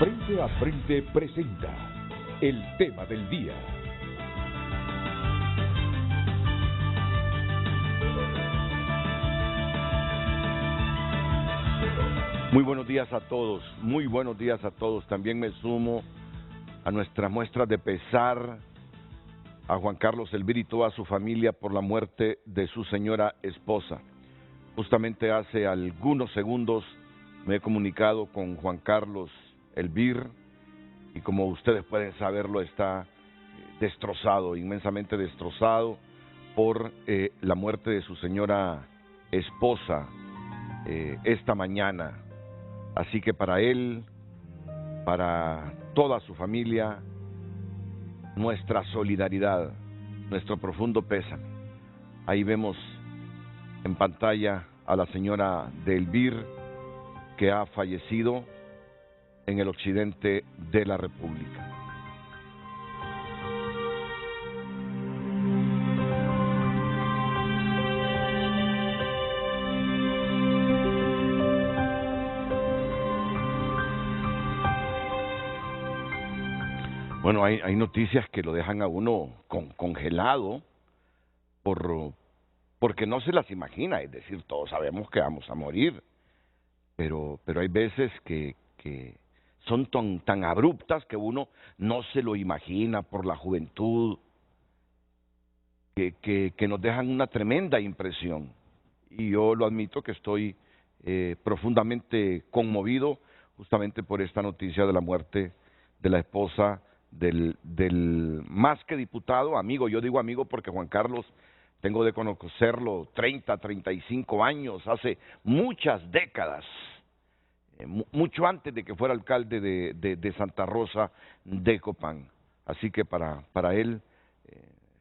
Aprende, Aprende presenta el tema del día. Muy buenos días a todos, muy buenos días a todos. También me sumo a nuestras muestras de pesar a Juan Carlos Elvir y toda su familia por la muerte de su señora esposa. Justamente hace algunos segundos me he comunicado con Juan Carlos Elvir y como ustedes pueden saberlo está destrozado, inmensamente destrozado por la muerte de su señora esposa esta mañana. Así que para él, para toda su familia, nuestra solidaridad, nuestro profundo pésame. Ahí vemos en pantalla a la señora de Elvir, que ha fallecido en el occidente de la República. Bueno, hay noticias que lo dejan a uno congelado porque no se las imagina, es decir, todos sabemos que vamos a morir, pero hay veces que son tan abruptas que uno no se lo imagina por la juventud, que nos dejan una tremenda impresión. Y yo lo admito que estoy profundamente conmovido justamente por esta noticia de la muerte de la esposa del más que diputado, amigo. Yo digo amigo porque Juan Carlos tengo de conocerlo 30, 35 años, hace muchas décadas, mucho antes de que fuera alcalde de Santa Rosa de Copán. Así que para él,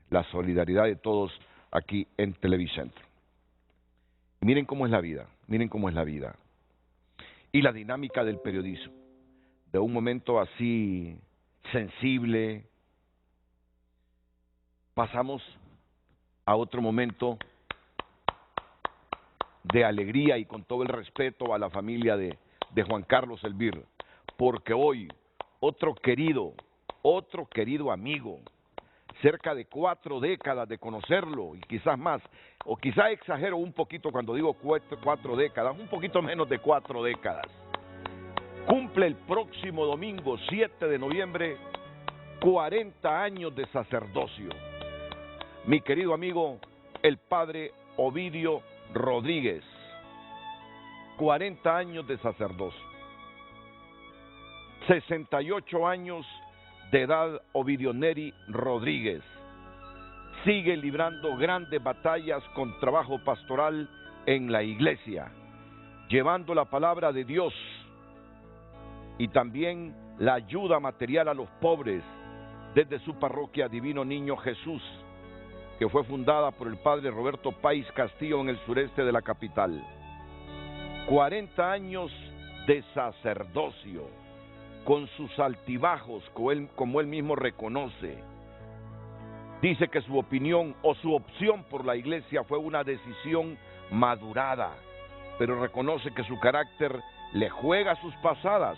la solidaridad de todos aquí en Televicentro. Miren cómo es la vida, miren cómo es la vida. Y la dinámica del periodismo. De un momento así sensible, pasamos a otro momento de alegría y con todo el respeto a la familia de Juan Carlos Elvir, porque hoy otro querido amigo, cerca de 4 décadas de conocerlo y quizás más, o quizás exagero un poquito cuando digo 4 décadas, un poquito menos de 4 décadas, cumple el próximo domingo 7 de noviembre 40 años de sacerdocio. Mi querido amigo, el padre Ovidio Rodríguez, 40 años de sacerdocio, 68 años de edad Ovidio Neri Rodríguez, sigue librando grandes batallas con trabajo pastoral en la iglesia, llevando la palabra de Dios y también la ayuda material a los pobres desde su parroquia Divino Niño Jesús, que fue fundada por el padre Roberto Páez Castillo en el sureste de la capital. 40 años de sacerdocio, con sus altibajos, como él mismo reconoce. Dice que su opinión o su opción por la iglesia fue una decisión madurada, pero reconoce que su carácter le juega sus pasadas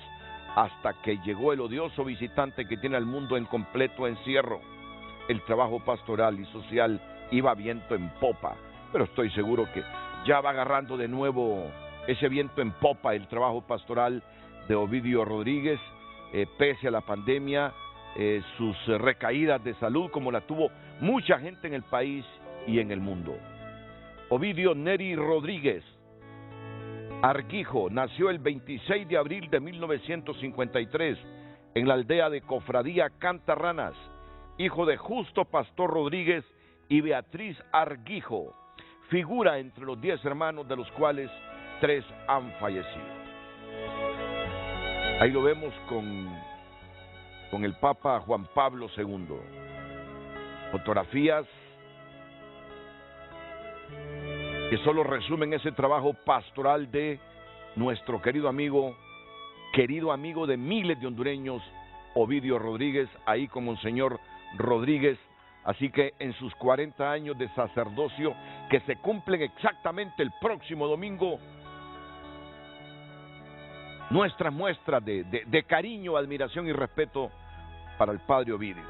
hasta que llegó el odioso visitante que tiene al mundo en completo encierro. El trabajo pastoral y social iba viento en popa, pero estoy seguro que ya va agarrando de nuevo ese viento en popa el trabajo pastoral de Ovidio Rodríguez, pese a la pandemia, sus recaídas de salud como la tuvo mucha gente en el país y en el mundo. Ovidio Neri Rodríguez Arguijo nació el 26 de abril de 1953 en la aldea de Cofradía Cantarranas, hijo de Justo Pastor Rodríguez y Beatriz Arguijo, figura entre los 10 hermanos, de los cuales 3 han fallecido. Ahí lo vemos con el Papa Juan Pablo II. Fotografías que solo resumen ese trabajo pastoral de nuestro querido amigo de miles de hondureños, Ovidio Rodríguez, ahí con Monseñor Rodríguez. Así que en sus 40 años de sacerdocio, que se cumplen exactamente el próximo domingo, nuestras muestras de cariño, admiración y respeto para el Padre Ovidio,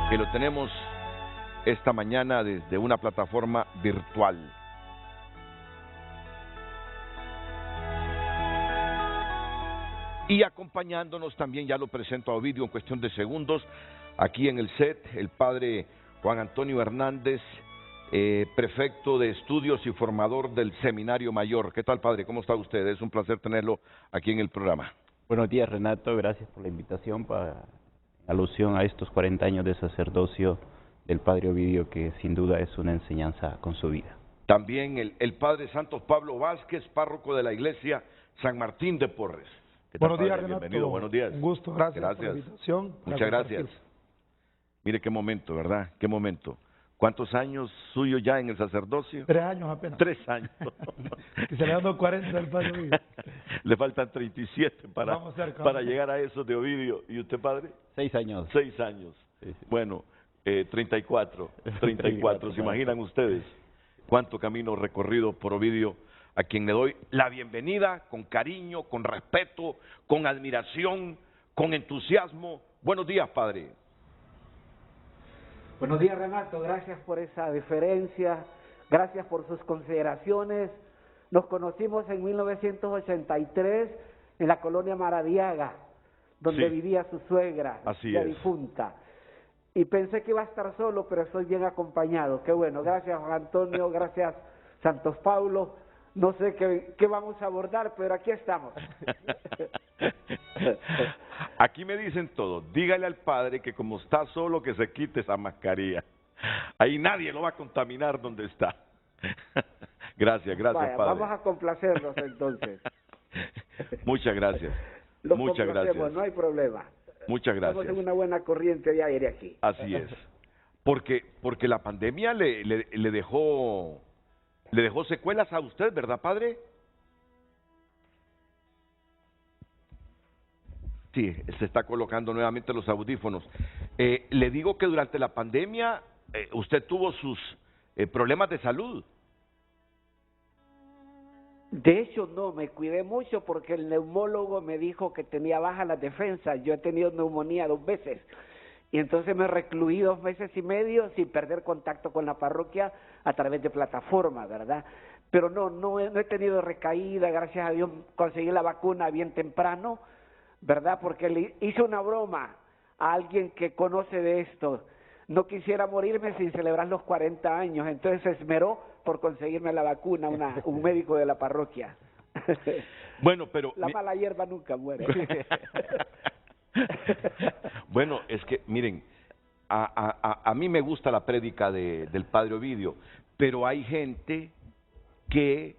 que lo tenemos esta mañana desde una plataforma virtual. Y acompañándonos también, ya lo presento a Ovidio en cuestión de segundos, aquí en el set, el Padre Juan Antonio Hernández, prefecto de estudios y formador del Seminario Mayor. ¿Qué tal, Padre? ¿Cómo está usted? Es un placer tenerlo aquí en el programa. Buenos días, Renato. Gracias por la invitación para alusión a estos 40 años de sacerdocio del Padre Ovidio, que sin duda es una enseñanza con su vida. También el Padre Santos Pablo Vázquez, párroco de la Iglesia San Martín de Porres. Buenos días, Renato. Bienvenido, buenos días. Un gusto, gracias por la invitación. Muchas gracias. Mire qué momento, ¿verdad? Qué momento. ¿Cuántos años suyo ya en el sacerdocio? 3 años apenas. 3 años. Y se le dan 40 del Padre Ovidio. Le faltan 37 para llegar a eso de Ovidio. ¿Y usted, Padre? 6 años. 6 años. Sí. Bueno, 34. ¿Se imaginan ustedes cuánto camino recorrido por Ovidio? A quien le doy la bienvenida con cariño, con respeto, con admiración, con entusiasmo. Buenos días, Padre. Buenos días, Renato. Gracias por esa deferencia, gracias por sus consideraciones. Nos conocimos en 1983 en la colonia Maradiaga, donde vivía su suegra, ya difunta. Y pensé que iba a estar solo, pero estoy bien acompañado. Qué bueno. Gracias, Juan Antonio. Gracias, Santos Paulo. No sé qué vamos a abordar, pero aquí estamos. Aquí me dicen todo. Dígale al Padre que como está solo, que se quite esa mascarilla. Ahí nadie lo va a contaminar donde está. Gracias, Padre. Vamos a complacerlos entonces. Muchas gracias. Muchas gracias. No hay problema. Muchas gracias. Estamos en una buena corriente de aire aquí. Así es. Porque la pandemia le dejó secuelas a usted, ¿verdad, Padre? Sí, se está colocando nuevamente los audífonos. Le digo que durante la pandemia usted tuvo sus problemas de salud. De hecho, no, me cuidé mucho porque el neumólogo me dijo que tenía bajas las defensas. Yo he tenido neumonía 2 veces. Y entonces me recluí 2 meses y medio sin perder contacto con la parroquia a través de plataforma, ¿verdad? Pero no he tenido recaída, gracias a Dios conseguí la vacuna bien temprano, ¿verdad? Porque le hice una broma a alguien que conoce de esto. No quisiera morirme sin celebrar los 40 años, entonces se esmeró por conseguirme la vacuna, un médico de la parroquia. Bueno, pero... La mala hierba nunca muere. Bueno, es que, miren, a mí me gusta la prédica del Padre Ovidio, pero hay gente que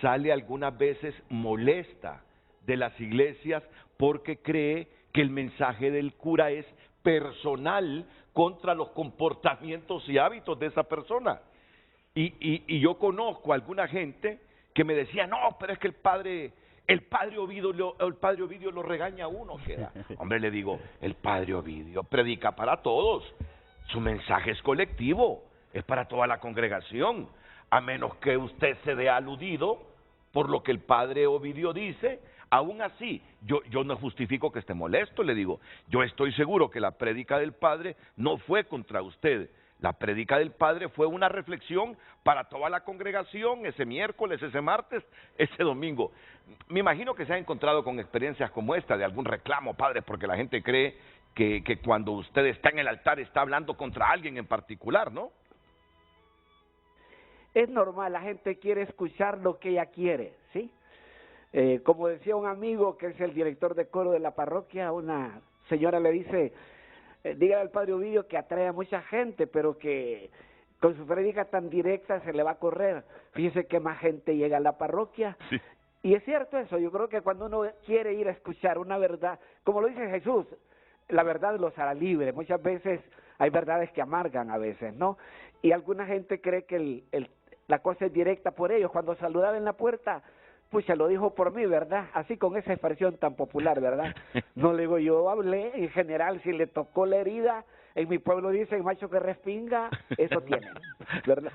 sale algunas veces molesta de las iglesias porque cree que el mensaje del cura es personal contra los comportamientos y hábitos de esa persona. Y yo conozco a alguna gente que me decía, no, pero es que el padre Ovidio lo regaña a uno. Hombre, le digo, el Padre Ovidio predica para todos. Su mensaje es colectivo, es para toda la congregación. A menos que usted se dé aludido por lo que el Padre Ovidio dice, aún así, yo no justifico que esté molesto, le digo. Yo estoy seguro que la prédica del Padre no fue contra usted. La prédica del Padre fue una reflexión para toda la congregación ese miércoles, ese martes, ese domingo. Me imagino que se ha encontrado con experiencias como esta, de algún reclamo, Padre, porque la gente cree que cuando usted está en el altar está hablando contra alguien en particular, ¿no? Es normal, la gente quiere escuchar lo que ella quiere, ¿sí? Como decía un amigo que es el director de coro de la parroquia, una señora le dice... dígale al Padre Ovidio que atrae a mucha gente, pero que con su prédica tan directa se le va a correr. Fíjese que más gente llega a la parroquia. Sí. Y es cierto eso, yo creo que cuando uno quiere ir a escuchar una verdad, como lo dice Jesús, la verdad los hará libres. Muchas veces hay verdades que amargan a veces, ¿no? Y alguna gente cree que la cosa es directa por ellos. Cuando saludaba en la puerta, pues se lo dijo por mí, ¿verdad? Así con esa expresión tan popular, ¿verdad? No le digo, yo hablé en general, si le tocó la herida, en mi pueblo dicen macho que respinga, eso tiene, ¿verdad?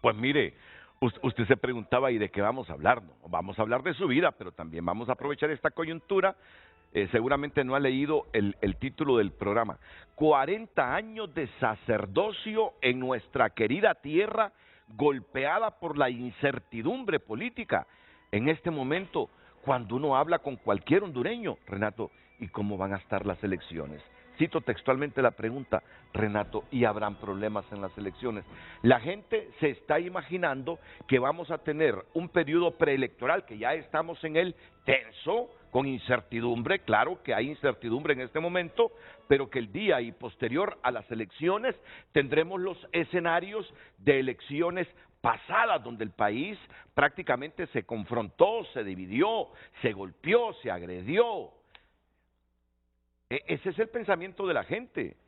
Pues mire, Usted se preguntaba, ¿y de qué vamos a hablar? No, vamos a hablar de su vida, pero también vamos a aprovechar esta coyuntura. Seguramente no ha leído el título del programa. 40 años de sacerdocio en nuestra querida tierra, golpeada por la incertidumbre política. En este momento, cuando uno habla con cualquier hondureño, Renato, ¿y cómo van a estar las elecciones? Cito textualmente la pregunta, Renato, ¿y habrán problemas en las elecciones? La gente se está imaginando que vamos a tener un periodo preelectoral, que ya estamos en él, tenso, con incertidumbre, claro que hay incertidumbre en este momento, pero que el día y posterior a las elecciones tendremos los escenarios de elecciones pasadas, donde el país prácticamente se confrontó, se dividió, se golpeó, se agredió. Ese es el pensamiento de la gente.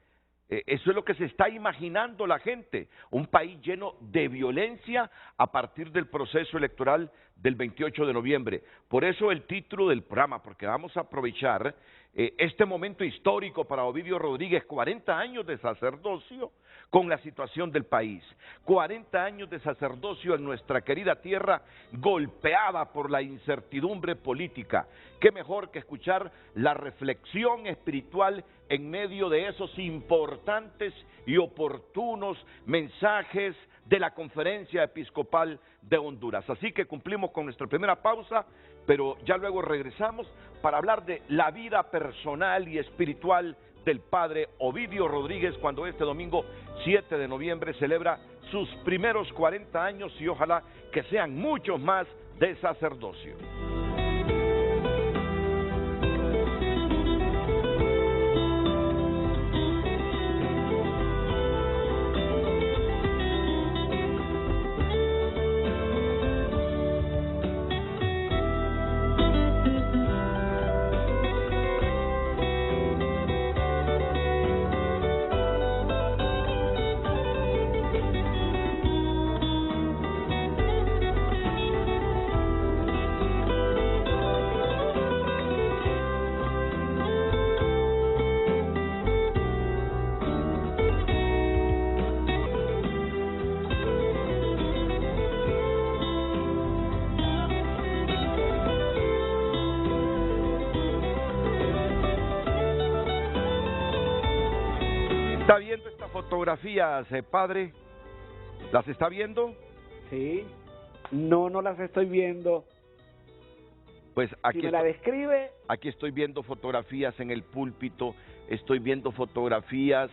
Eso es lo que se está imaginando la gente, un país lleno de violencia a partir del proceso electoral del 28 de noviembre. Por eso el título del programa, porque vamos a aprovechar este momento histórico para Ovidio Rodríguez, 40 años de sacerdocio con la situación del país, 40 años de sacerdocio en nuestra querida tierra golpeada por la incertidumbre política. Qué mejor que escuchar la reflexión espiritual en medio de esos importantes y oportunos mensajes de la Conferencia Episcopal de Honduras. Así que cumplimos con nuestra primera pausa, pero ya luego regresamos para hablar de la vida personal y espiritual del padre Ovidio Rodríguez, cuando este domingo 7 de noviembre celebra sus primeros 40 años y ojalá que sean muchos más de sacerdocio. ¿Está viendo estas fotografías, padre? ¿Las está viendo? Sí. No las estoy viendo. Pues aquí si me la describe. Aquí estoy viendo fotografías en el púlpito, estoy viendo fotografías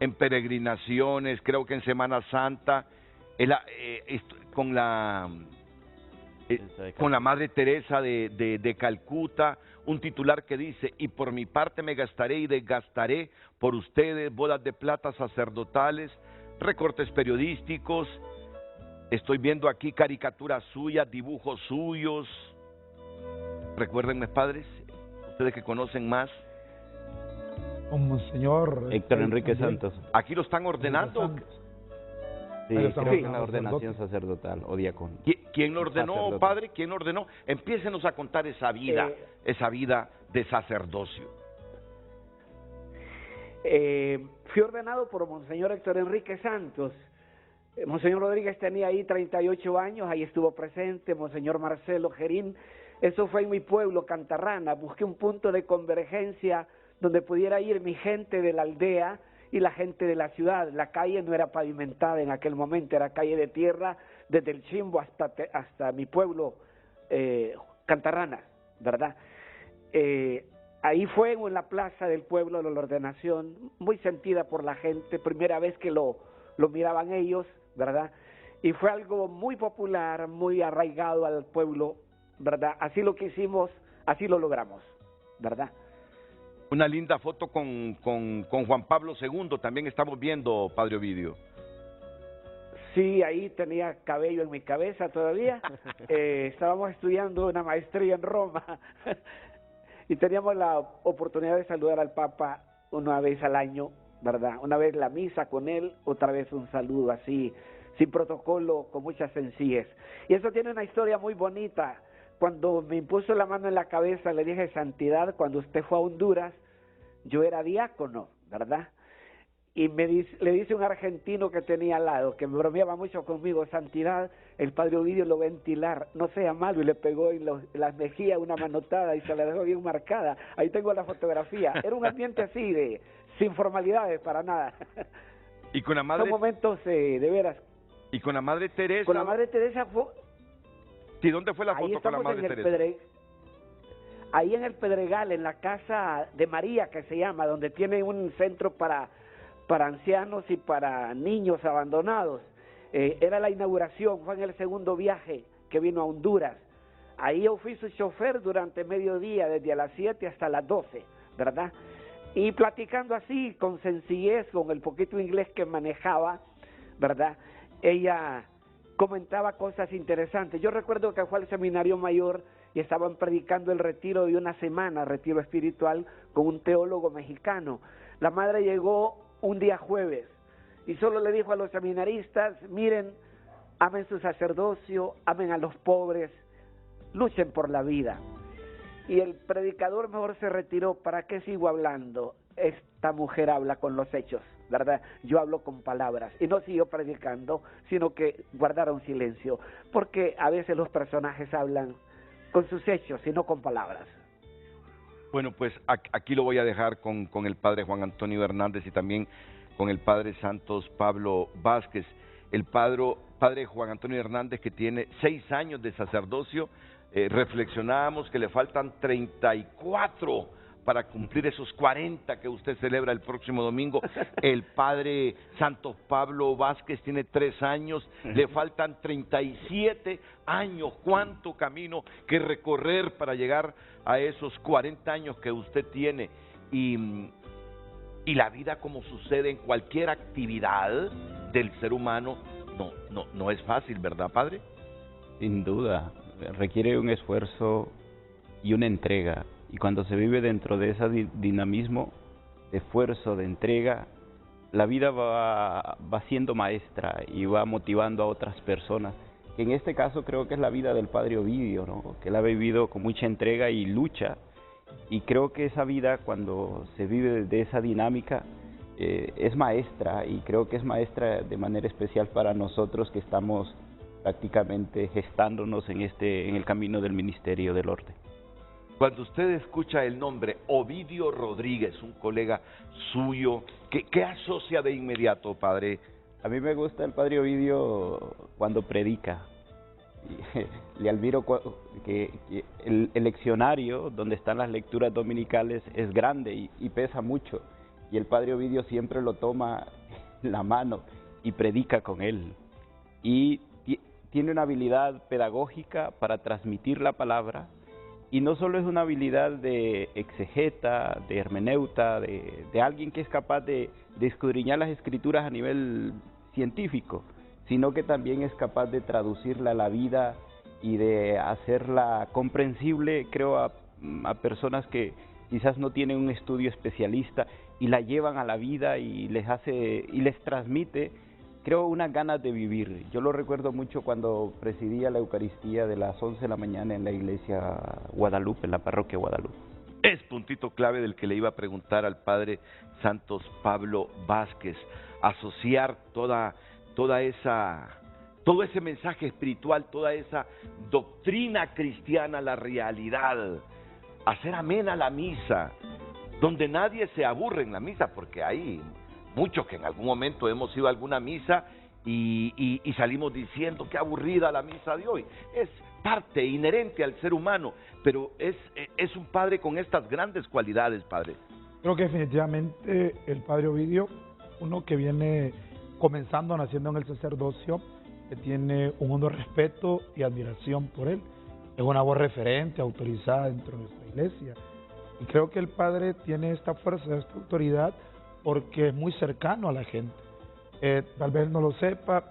en peregrinaciones, creo que en Semana Santa, con la Madre Teresa de Calcuta, un titular que dice: y por mi parte me gastaré y desgastaré por ustedes, bodas de plata sacerdotales, recortes periodísticos. Estoy viendo aquí caricaturas suyas, dibujos suyos. Recuérdenme, padres, ustedes que conocen más. Como señor Héctor Enrique Santos. Aquí lo están ordenando. Sí, creo que en la ordenación sacerdotal o diácono. ¿Quién lo ordenó, sacerdote? Padre? ¿Quién lo ordenó? Empiécenos a contar esa vida de sacerdocio. Fui ordenado por Monseñor Héctor Enrique Santos. Monseñor Rodríguez tenía ahí 38 años, ahí estuvo presente Monseñor Marcelo Gerín. Eso fue en mi pueblo, Cantarrana. Busqué un punto de convergencia donde pudiera ir mi gente de la aldea y la gente de la ciudad. La calle no era pavimentada en aquel momento, era calle de tierra desde el Chimbo hasta mi pueblo, Cantarrana, ¿verdad? Ahí fue en la plaza del pueblo la ordenación, muy sentida por la gente, primera vez que lo miraban ellos, ¿verdad? Y fue algo muy popular, muy arraigado al pueblo, ¿verdad? Así lo que hicimos, así lo logramos, ¿verdad? Una linda foto con Juan Pablo II, también estamos viendo, padre Ovidio. Sí, ahí tenía cabello en mi cabeza todavía. Estábamos estudiando una maestría en Roma y teníamos la oportunidad de saludar al Papa una vez al año, ¿verdad? Una vez la misa con él, otra vez un saludo así, sin protocolo, con mucha sencillez. Y eso tiene una historia muy bonita. Cuando me impuso la mano en la cabeza, le dije: santidad, cuando usted fue a Honduras, yo era diácono, ¿verdad? y le dice un argentino que tenía al lado, que me bromeaba mucho conmigo: Santidad, el padre Ovidio lo ventilar, no sea malo, y le pegó en las mejillas una manotada y se la dejó bien marcada. Ahí tengo la fotografía. Era un ambiente así, sin formalidades para nada. Y con la madre... Son momentos de veras. Y con la Madre Teresa... Con la Madre Teresa fue... ¿Y dónde fue la Ahí foto con la estamos Madre en el Teresa? Ahí en el Pedregal, en la casa de María, que se llama, donde tiene un centro para ancianos y para niños abandonados. Era la inauguración, fue en el segundo viaje que vino a Honduras. Ahí yo fui su chofer durante mediodía, desde a las 7 hasta las 12, ¿verdad? Y platicando así, con sencillez, con el poquito inglés que manejaba, ¿verdad? Ella comentaba cosas interesantes. Yo recuerdo que fue al seminario mayor y estaban predicando el retiro de una semana, retiro espiritual, con un teólogo mexicano. La madre llegó un día jueves y solo le dijo a los seminaristas: miren, amen su sacerdocio, amen a los pobres, luchen por la vida. Y el predicador mejor se retiró. ¿Para qué sigo hablando? Esta mujer habla con los hechos, ¿verdad? Yo hablo con palabras. Y no siguió predicando, sino que guardaron silencio, porque a veces los personajes hablan con sus hechos y no con palabras. Bueno, pues aquí lo voy a dejar con el padre Juan Antonio Hernández y también con el padre Santos Pablo Vázquez. El padre Juan Antonio Hernández, que tiene 6 años de sacerdocio, reflexionábamos que le faltan 34 para cumplir esos 40 que usted celebra el próximo domingo. El padre Santos Pablo Vázquez tiene 3 años, le faltan 37 años. ¿Cuánto camino que recorrer para llegar a esos 40 años que usted tiene? Y la vida, como sucede en cualquier actividad del ser humano, no es fácil, ¿verdad, padre? Sin duda, requiere un esfuerzo y una entrega. Y cuando se vive dentro de ese dinamismo, de esfuerzo, de entrega, la vida va siendo maestra y va motivando a otras personas. Que en este caso creo que es la vida del padre Ovidio, ¿no? Que él ha vivido con mucha entrega y lucha. Y creo que esa vida, cuando se vive de esa dinámica, es maestra. Y creo que es maestra de manera especial para nosotros que estamos prácticamente gestándonos en el camino del ministerio del orden. Cuando usted escucha el nombre Ovidio Rodríguez, un colega suyo, ¿qué asocia de inmediato, padre? A mí me gusta el padre Ovidio cuando predica. Le admiro que el leccionario donde están las lecturas dominicales es grande y pesa mucho. Y el padre Ovidio siempre lo toma en la mano y predica con él. Y tiene una habilidad pedagógica para transmitir la palabra. Y no solo es una habilidad de exegeta, de hermeneuta, de alguien que es capaz de escudriñar las escrituras a nivel científico, sino que también es capaz de traducirla a la vida y de hacerla comprensible, creo, a personas que quizás no tienen un estudio especialista y la llevan a la vida y les transmite, creo, unas ganas de vivir. Yo lo recuerdo mucho cuando presidía la Eucaristía de las 11 de la mañana en la iglesia Guadalupe, en la parroquia Guadalupe. Es puntito clave del que le iba a preguntar al padre Santos Pablo Vázquez, asociar todo ese mensaje espiritual, toda esa doctrina cristiana a la realidad, hacer amena la misa, donde nadie se aburre en la misa, porque hay muchos que en algún momento hemos ido a alguna misa y salimos diciendo qué aburrida la misa de hoy. Es parte inherente al ser humano, pero es un padre con estas grandes cualidades, padre. Creo que definitivamente el padre Ovidio, uno que viene comenzando, naciendo en el sacerdocio, que tiene un hondo respeto y admiración por él. Es una voz referente, autorizada dentro de nuestra iglesia. Y creo que el padre tiene esta fuerza, esta autoridad, porque es muy cercano a la gente. Tal vez no lo sepa,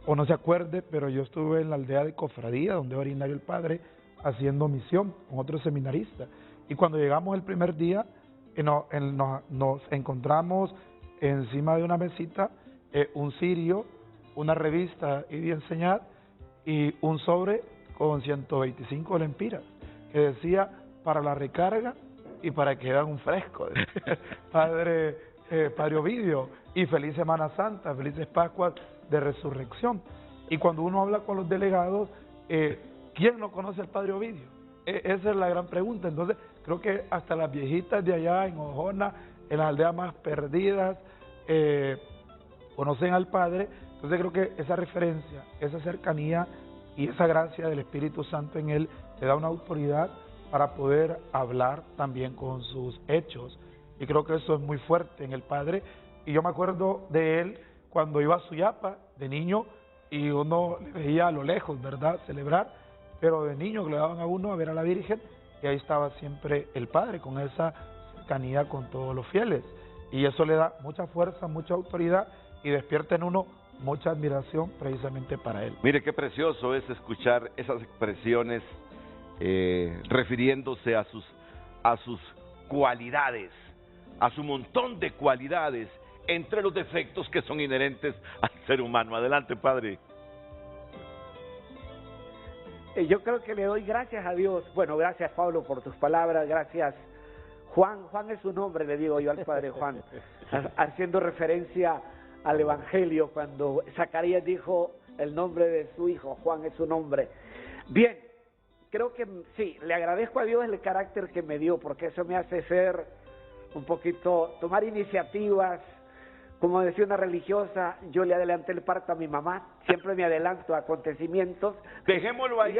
o no se acuerde, pero yo estuve en la aldea de Cofradía, donde es originario el padre, haciendo misión con otros seminaristas. Y cuando llegamos el primer día, nos encontramos encima de una mesita, un cirio, una revista y de enseñar, y un sobre con 125 lempiras, que decía: para la recarga y para que hagan un fresco. Padre, Padre Ovidio, y feliz Semana Santa, felices Pascuas de Resurrección. Y cuando uno habla con los delegados, ¿quién no conoce al Padre Ovidio? Esa es la gran pregunta. Entonces, creo que hasta las viejitas de allá en Ojona, en las aldeas más perdidas, conocen al Padre. Entonces, creo que esa referencia, esa cercanía y esa gracia del Espíritu Santo en él le da una autoridad para poder hablar también con sus hechos. Y creo que eso es muy fuerte en el Padre. Y yo me acuerdo de él cuando iba a Suyapa de niño, y uno le veía a lo lejos, ¿verdad?, celebrar, pero de niño que le daban a uno a ver a la Virgen, y ahí estaba siempre el Padre, con esa cercanía con todos los fieles. Y eso le da mucha fuerza, mucha autoridad, y despierta en uno mucha admiración precisamente para él. Mire qué precioso es escuchar esas expresiones refiriéndose a sus cualidades, a su montón de cualidades, entre los defectos que son inherentes al ser humano. Adelante, Padre. Yo creo que le doy gracias a Dios. Bueno, gracias, Pablo, por tus palabras. Gracias, Juan. Juan es su nombre, le digo yo al Padre Juan, haciendo referencia al Evangelio, cuando Zacarías dijo el nombre de su hijo, Juan es su nombre. Bien, creo que sí, le agradezco a Dios el carácter que me dio, porque eso me hace ser un poquito, tomar iniciativas. Como decía una religiosa, yo le adelanté el parto a mi mamá, siempre me adelanto a acontecimientos. Dejémoslo ahí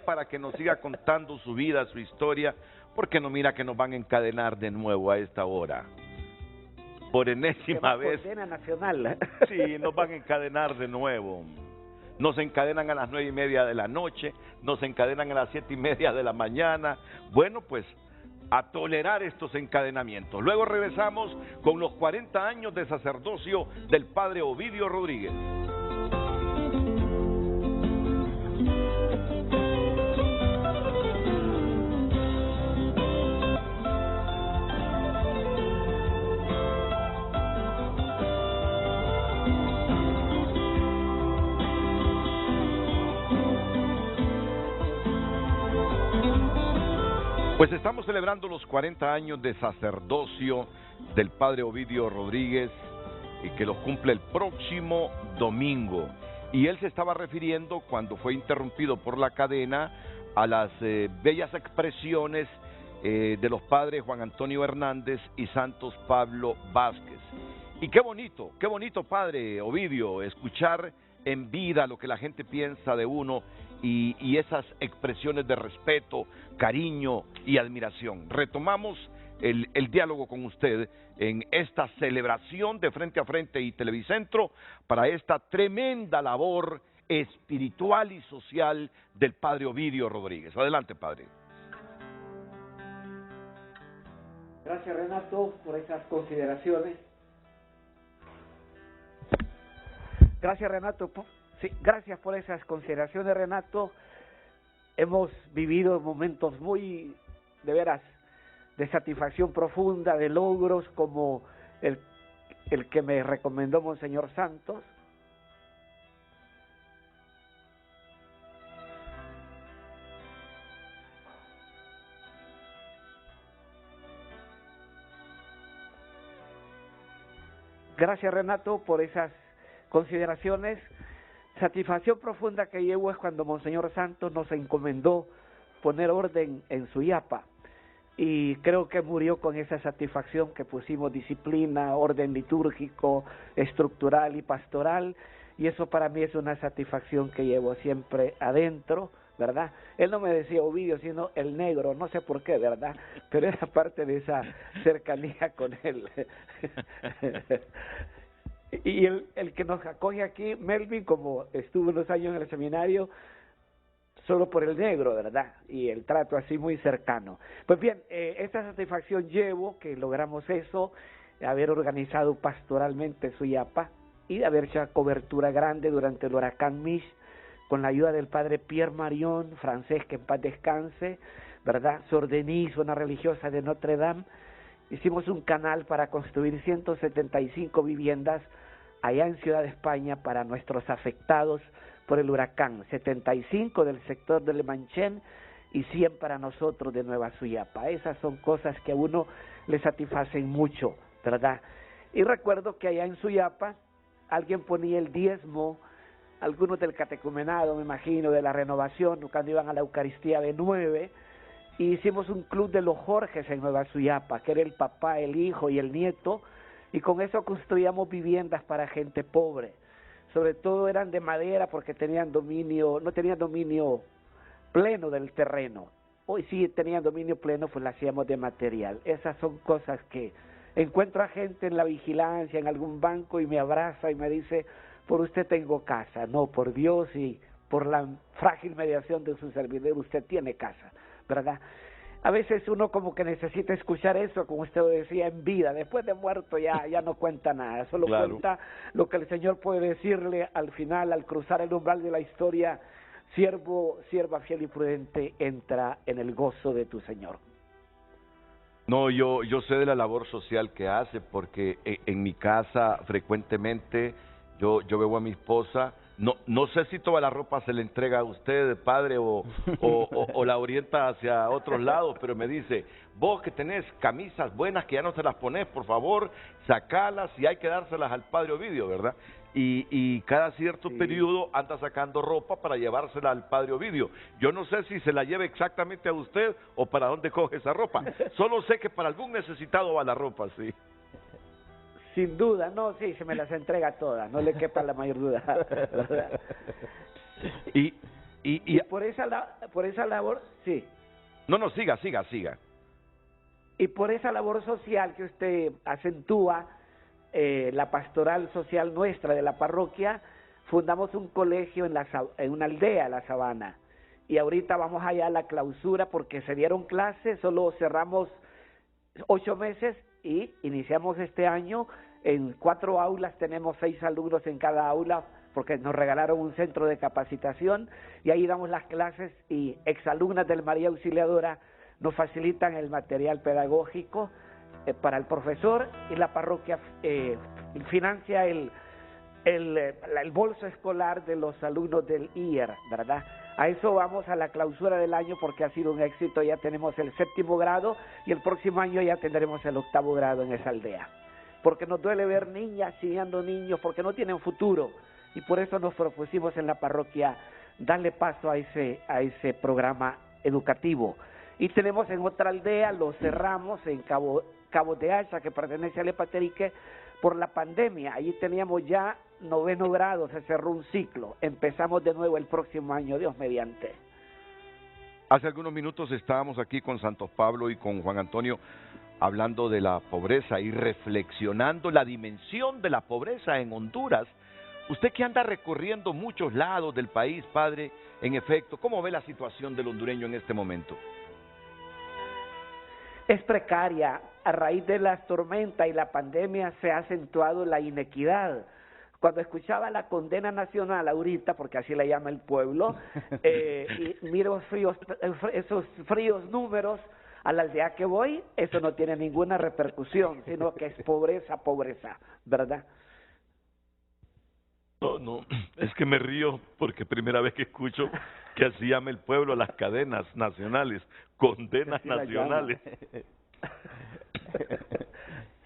para que nos siga contando su vida, su historia, porque no mira que nos van a encadenar de nuevo a esta hora. Por enésima vez. Condena nacional. Sí, nos van a encadenar de nuevo. Nos encadenan a las 9:30 de la noche, nos encadenan a las 7:30 de la mañana. Bueno, pues a tolerar estos encadenamientos. Luego regresamos con los 40 años de sacerdocio del Padre Ovidio Rodríguez. Pues estamos celebrando los 40 años de sacerdocio del Padre Ovidio Rodríguez, y que los cumple el próximo domingo. Y él se estaba refiriendo, cuando fue interrumpido por la cadena, a las bellas expresiones de los padres Juan Antonio Hernández y Santos Pablo Vázquez. Y qué bonito, Padre Ovidio, escuchar en vida lo que la gente piensa de uno, y esas expresiones de respeto, cariño y admiración. Retomamos el diálogo con usted en esta celebración de Frente a Frente y Televicentro para esta tremenda labor espiritual y social del Padre Ovidio Rodríguez. Adelante, Padre. Gracias, Renato, por esas consideraciones. Gracias, Renato. Sí, gracias por esas consideraciones, Renato. Hemos vivido momentos muy, de veras, de satisfacción profunda, de logros como el que me recomendó Monseñor Santos. Gracias, Renato, por esas consideraciones. Satisfacción profunda que llevo es cuando Monseñor Santos nos encomendó poner orden en Suyapa, y creo que murió con esa satisfacción que pusimos disciplina, orden litúrgico, estructural y pastoral, y eso para mí es una satisfacción que llevo siempre adentro, ¿verdad? Él no me decía Ovidio, sino el negro, no sé por qué, ¿verdad? Pero era parte de esa cercanía con él. Y el que nos acoge aquí, Melvin, como estuvo unos años en el seminario, solo por el negro, ¿verdad? Y el trato así muy cercano. Pues bien, esta satisfacción llevo, que logramos eso, haber organizado pastoralmente Suyapa y de haber hecho cobertura grande durante el huracán Mish, con la ayuda del padre Pierre Marion, francés, que en paz descanse, ¿verdad? Sor Denise, una religiosa de Notre Dame. Hicimos un canal para construir 175 viviendas allá en Ciudad de España para nuestros afectados por el huracán, 75 del sector de Le Manchen y 100 para nosotros de Nueva Suyapa. Esas son cosas que a uno le satisfacen mucho, ¿verdad? Y recuerdo que allá en Suyapa alguien ponía el diezmo, algunos del catecumenado, me imagino, de la renovación, cuando iban a la Eucaristía de 9, y hicimos un club de los Jorges en Nueva Suyapa, que era el papá, el hijo y el nieto, y con eso construíamos viviendas para gente pobre. Sobre todo eran de madera porque tenían dominio, no tenían dominio pleno del terreno. Hoy sí tenían dominio pleno, pues la hacíamos de material. Esas son cosas que encuentro a gente en la vigilancia, en algún banco, y me abraza y me dice, por usted tengo casa. No, por Dios y por la frágil mediación de su servidor, usted tiene casa, ¿verdad? A veces uno como que necesita escuchar eso, como usted decía, en vida. Después de muerto ya no cuenta nada, solo cuenta lo que el Señor puede decirle al final, al cruzar el umbral de la historia: siervo, sierva fiel y prudente, entra en el gozo de tu Señor. No, yo sé de la labor social que hace, porque en mi casa frecuentemente yo veo a mi esposa. No sé si toda la ropa se le entrega a usted, padre, o la orienta hacia otros lados, pero me dice, vos que tenés camisas buenas que ya no se las ponés, por favor, sacalas, y hay que dárselas al padre Ovidio, ¿verdad? Y cada cierto periodo anda sacando ropa para llevársela al padre Ovidio. Yo no sé si se la lleve exactamente a usted o para dónde coge esa ropa. Solo sé que para algún necesitado va la ropa, sí. Sin duda, no, sí, se me las entrega todas, no le quepa la mayor duda, ¿verdad? Y por esa labor, sí. No, siga. Y por esa labor social que usted acentúa, la pastoral social nuestra de la parroquia, fundamos un colegio en una aldea, La Sabana, y ahorita vamos allá a la clausura porque se dieron clases, solo cerramos 8 meses y iniciamos este año en 4 aulas, tenemos 6 alumnos en cada aula porque nos regalaron un centro de capacitación y ahí damos las clases, y exalumnas del María Auxiliadora nos facilitan el material pedagógico para el profesor, y la parroquia financia el bolso escolar de los alumnos del IER, ¿verdad? A eso vamos a la clausura del año porque ha sido un éxito. Ya tenemos el 7º grado y el próximo año ya tendremos el 8º grado en esa aldea. Porque nos duele ver niñas siguiendo niños porque no tienen futuro, y por eso nos propusimos en la parroquia darle paso a ese programa educativo. Y tenemos en otra aldea, lo cerramos en Cabo de Hacha, que pertenece al Epaterique, por la pandemia. Allí teníamos ya 9º grado, se cerró un ciclo. Empezamos de nuevo el próximo año, Dios mediante. Hace algunos minutos estábamos aquí con Santos Pablo y con Juan Antonio hablando de la pobreza y reflexionando la dimensión de la pobreza en Honduras. Usted que anda recorriendo muchos lados del país, padre, en efecto, ¿cómo ve la situación del hondureño en este momento? Es precaria. A raíz de las tormentas y la pandemia se ha acentuado la inequidad. Cuando escuchaba la condena nacional ahorita, porque así la llama el pueblo, y miro esos fríos números, a la aldea que voy, eso no tiene ninguna repercusión, sino que es pobreza, ¿verdad? No, es que me río porque primera vez que escucho que así llama el pueblo a las cadenas nacionales, condenas nacionales.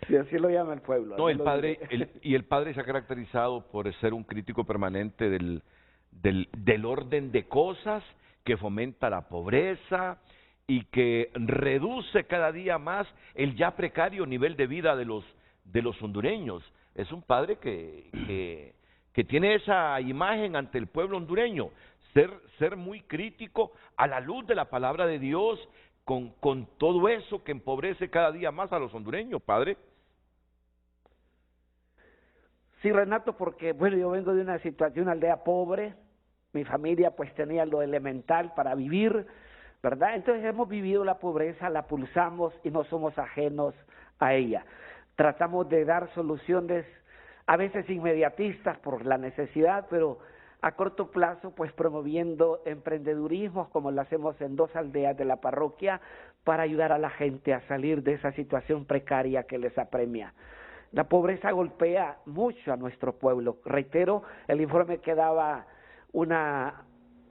Sí, así lo llama el pueblo. No, el padre se ha caracterizado por ser un crítico permanente del orden de cosas que fomenta la pobreza y que reduce cada día más el ya precario nivel de vida de los hondureños. Es un padre que tiene esa imagen ante el pueblo hondureño, ser muy crítico a la luz de la palabra de Dios con todo eso que empobrece cada día más a los hondureños, padre. Sí, Renato, porque bueno, yo vengo de una situación, una aldea pobre, mi familia pues tenía lo elemental para vivir, ¿verdad? Entonces hemos vivido la pobreza, la pulsamos y no somos ajenos a ella. Tratamos de dar soluciones a veces inmediatistas por la necesidad, pero a corto plazo pues promoviendo emprendedurismos como lo hacemos en 2 aldeas de la parroquia para ayudar a la gente a salir de esa situación precaria que les apremia. La pobreza golpea mucho a nuestro pueblo. Reitero, el informe que daba una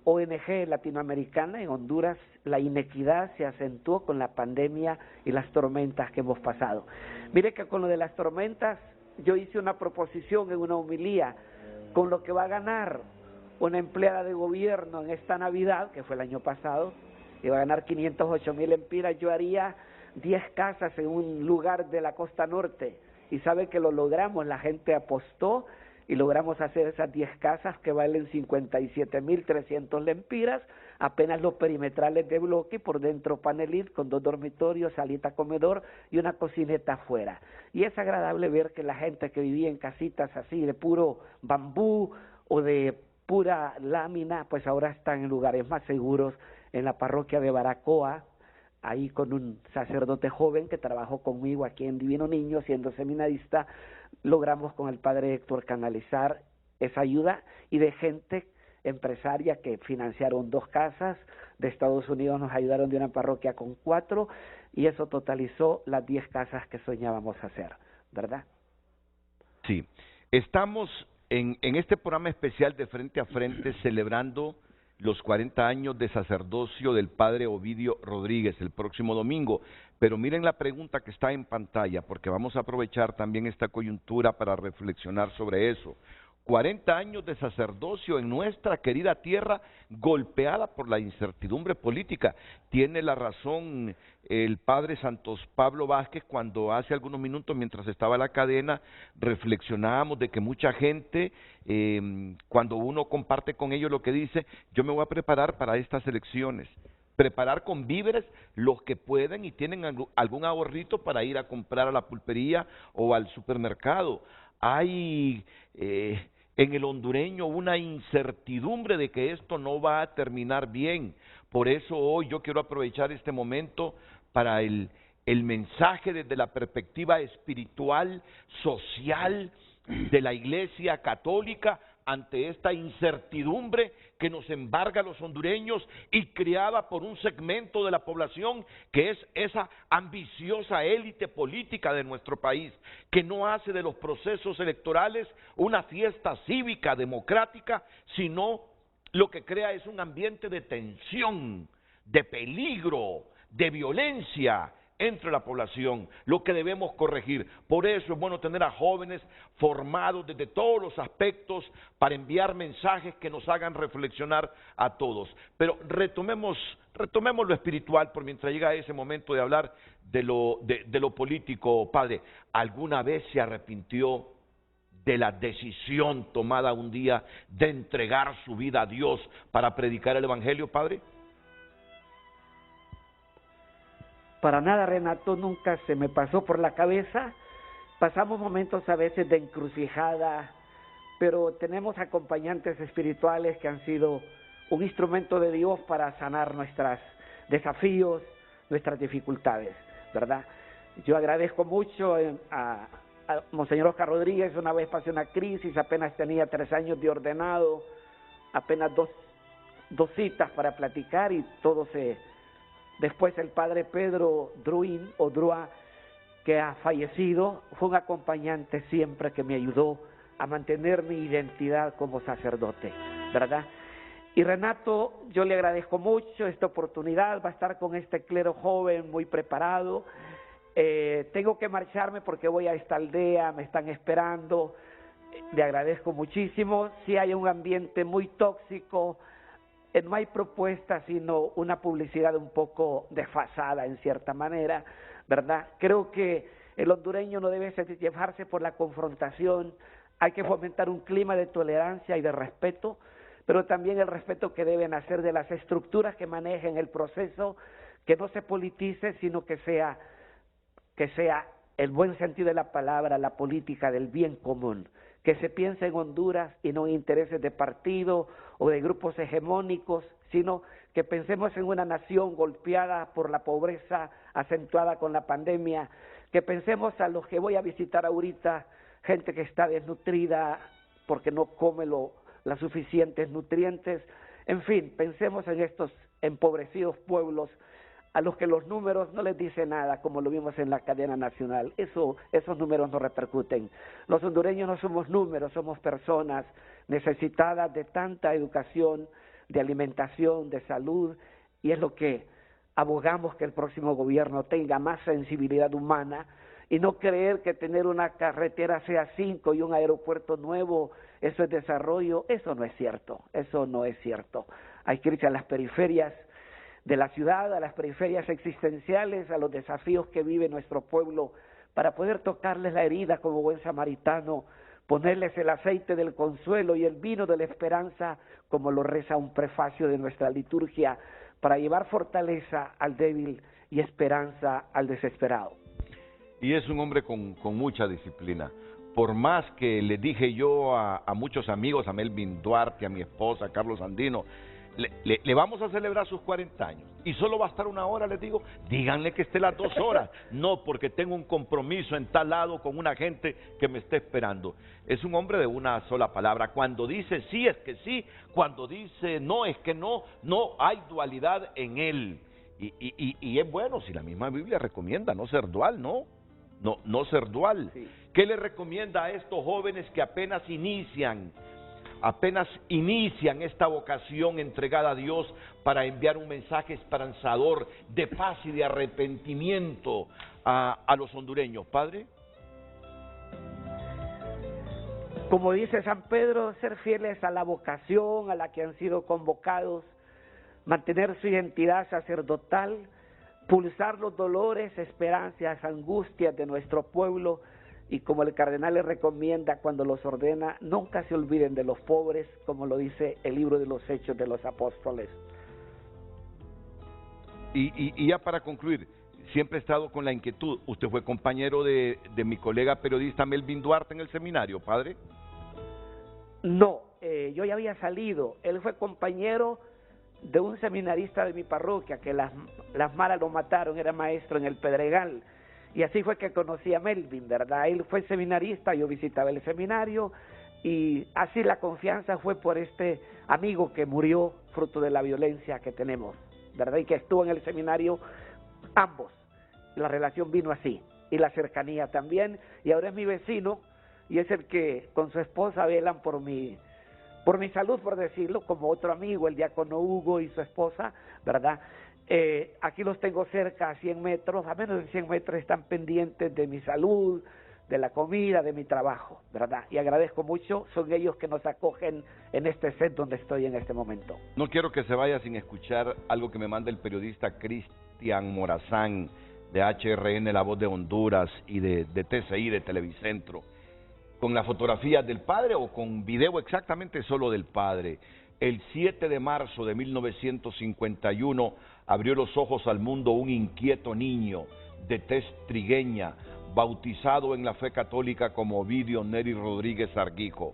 ONG latinoamericana, en Honduras la inequidad se acentuó con la pandemia y las tormentas que hemos pasado. Mire que con lo de las tormentas, yo hice una proposición en una homilía, con lo que va a ganar una empleada de gobierno en esta Navidad, que fue el año pasado, iba a ganar 508,000 lempiras, yo haría 10 casas en un lugar de la costa norte, y sabe que lo logramos, la gente apostó, y logramos hacer esas 10 casas que valen 57,300 lempiras, apenas los perimetrales de bloque, por dentro panelit con 2 dormitorios, salita comedor y una cocineta afuera. Y es agradable ver que la gente que vivía en casitas así de puro bambú o de pura lámina, pues ahora están en lugares más seguros en la parroquia de Baracoa, ahí con un sacerdote joven que trabajó conmigo aquí en Divino Niño, siendo seminarista, logramos con el padre Héctor canalizar esa ayuda, y de gente empresaria que financiaron 2 casas, de Estados Unidos nos ayudaron de una parroquia con 4, y eso totalizó las 10 casas que soñábamos hacer, ¿verdad? Sí, estamos en este programa especial de Frente a Frente celebrando los 40 años de sacerdocio del padre Ovidio Rodríguez el próximo domingo. Pero miren la pregunta que está en pantalla, porque vamos a aprovechar también esta coyuntura para reflexionar sobre eso. 40 años de sacerdocio en nuestra querida tierra, golpeada por la incertidumbre política. Tiene la razón el padre Santos Pablo Vázquez cuando hace algunos minutos, mientras estaba en la cadena, reflexionábamos de que mucha gente, cuando uno comparte con ellos lo que dice, yo me voy a preparar para estas elecciones. Preparar con víveres los que pueden y tienen algún ahorrito para ir a comprar a la pulpería o al supermercado. Hay en el hondureño una incertidumbre de que esto no va a terminar bien. Por eso hoy yo quiero aprovechar este momento para el mensaje desde la perspectiva espiritual, social de la Iglesia Católica ante esta incertidumbre que nos embarga a los hondureños y creada por un segmento de la población que es esa ambiciosa élite política de nuestro país, que no hace de los procesos electorales una fiesta cívica democrática, sino lo que crea es un ambiente de tensión, de peligro, de violencia entre la población, lo que debemos corregir. Por eso es bueno tener a jóvenes formados desde todos los aspectos para enviar mensajes que nos hagan reflexionar a todos. Pero retomemos lo espiritual por mientras llega ese momento de hablar de lo político, padre. ¿Alguna vez se arrepintió de la decisión tomada un día de entregar su vida a Dios para predicar el Evangelio, padre? Para nada, Renato, nunca se me pasó por la cabeza. Pasamos momentos a veces de encrucijada, pero tenemos acompañantes espirituales que han sido un instrumento de Dios para sanar nuestros desafíos, nuestras dificultades, ¿verdad? Yo agradezco mucho a Monseñor Oscar Rodríguez. Una vez pasé una crisis, apenas tenía 3 años de ordenado, apenas dos citas para platicar y todo se... Después el padre Pedro Druin o Drua, que ha fallecido, fue un acompañante siempre que me ayudó a mantener mi identidad como sacerdote, ¿verdad? Y Renato, yo le agradezco mucho esta oportunidad, va a estar con este clero joven muy preparado. Tengo que marcharme porque voy a esta aldea, me están esperando, le agradezco muchísimo. Si hay un ambiente muy tóxico, no hay propuesta sino una publicidad un poco desfasada en cierta manera, ¿verdad? Creo que el hondureño no debe llevarse por la confrontación, hay que fomentar un clima de tolerancia y de respeto, pero también el respeto que deben hacer de las estructuras que manejen el proceso, que no se politice, sino que sea el buen sentido de la palabra, la política del bien común, que se piense en Honduras y no en intereses de partido o de grupos hegemónicos, sino que pensemos en una nación golpeada por la pobreza, acentuada con la pandemia, que pensemos a los que voy a visitar ahorita, gente que está desnutrida porque no come las suficientes nutrientes, en fin, pensemos en estos empobrecidos pueblos a los que los números no les dicen nada, como lo vimos en la cadena nacional. Esos números no repercuten. Los hondureños no somos números, somos personas necesitadas de tanta educación, de alimentación, de salud, y es lo que abogamos que el próximo gobierno tenga más sensibilidad humana y no creer que tener una carretera CA5 y un aeropuerto nuevo, eso es desarrollo. Eso no es cierto, eso no es cierto. Hay que irse a las periferias de la ciudad, a las periferias existenciales, a los desafíos que vive nuestro pueblo, para poder tocarles la herida como buen samaritano, ponerles el aceite del consuelo y el vino de la esperanza, como lo reza un prefacio de nuestra liturgia, para llevar fortaleza al débil y esperanza al desesperado. Y es un hombre con mucha disciplina. Por más que le dije yo a muchos amigos, a Melvin Duarte, a mi esposa, a Carlos Andino, le vamos a celebrar sus 40 años y solo va a estar 1 hora, les digo, díganle que esté las 2 horas. No, porque tengo un compromiso en tal lado con una gente que me está esperando. Es un hombre de una sola palabra. Cuando dice sí es que sí, cuando dice no es que no, no hay dualidad en él. Y es bueno, si la misma Biblia recomienda no ser dual, no ser dual. Sí. ¿Qué le recomienda a estos jóvenes que apenas inician esta vocación entregada a Dios para enviar un mensaje esperanzador de paz y de arrepentimiento a los hondureños, Padre? Como dice San Pedro, ser fieles a la vocación a la que han sido convocados, mantener su identidad sacerdotal, pulsar los dolores, esperanzas, angustias de nuestro pueblo, y como el cardenal les recomienda cuando los ordena, nunca se olviden de los pobres, como lo dice el libro de los Hechos de los Apóstoles. Y ya para concluir, siempre he estado con la inquietud. Usted fue compañero de mi colega periodista Melvin Duarte en el seminario, Padre. No, yo ya había salido. Él fue compañero de un seminarista de mi parroquia, que las malas lo mataron, era maestro en el Pedregal. Y así fue que conocí a Melvin, ¿verdad? Él fue seminarista, yo visitaba el seminario, y así la confianza fue por este amigo que murió fruto de la violencia que tenemos, ¿verdad? Y que estuvo en el seminario ambos. La relación vino así, y la cercanía también, y ahora es mi vecino, y es el que con su esposa velan por mi salud, por decirlo, como otro amigo, el diácono Hugo y su esposa, ¿verdad? Aquí los tengo cerca, a 100 metros, a menos de 100 metros están pendientes de mi salud, de la comida, de mi trabajo, ¿verdad? Y agradezco mucho, son ellos que nos acogen en este set donde estoy en este momento. No quiero que se vaya sin escuchar algo que me manda el periodista Cristian Morazán, de HRN La Voz de Honduras y de TCI, de Televicentro, con la fotografía del padre o con video exactamente solo del padre. El 7 de marzo de 1951 abrió los ojos al mundo un inquieto niño de tez trigueña, bautizado en la fe católica como Ovidio Neri Rodríguez Arguijo.